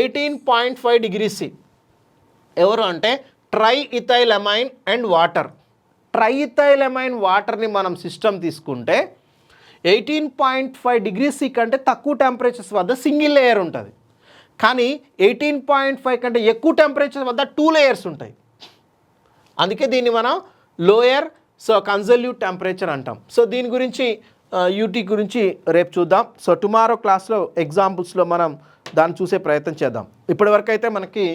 18.5 degrees C. ఎవరు అంటే tri ethyl amine and water. Tri ethyl amine వాటర్ని మనం సిస్టమ్ తీసుకుంటే 18.5 degrees C కంటే తక్కువ టెంపరేచర్స్ వద్ద సింగిల్ లేయర్ ఉంటుంది. కానీ 18.5 కంటే ఎక్కువ టెంపరేచర్ వద్ద 2 layers ఉంటాయి. అందుకే దీన్ని మనం లోయర్ కన్జల్యూట్ టెంపరేచర్ అంటాం. సో దీని గురించి UT గురించి రేపు చూద్దాం. సో టుమారో క్లాస్లో ఎగ్జాంపుల్స్లో మనం దాన్ని చూసే ప్రయత్నం చేద్దాం. ఇప్పటివరకు అయితే మనకి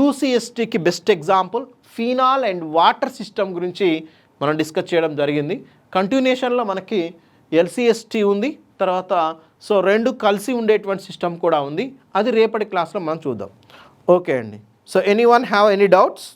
UCSTకి best example phenol and water system గురించి మనం డిస్కస్ చేయడం జరిగింది. కంటిన్యూషన్లో మనకి LCST ఉంది, తర్వాత రెండు కలిసి ఉండేటువంటి సిస్టమ్ కూడా ఉంది. అది రేపటి క్లాస్లో మనం చూద్దాం. ఓకే అండి. So anyone have any doubts?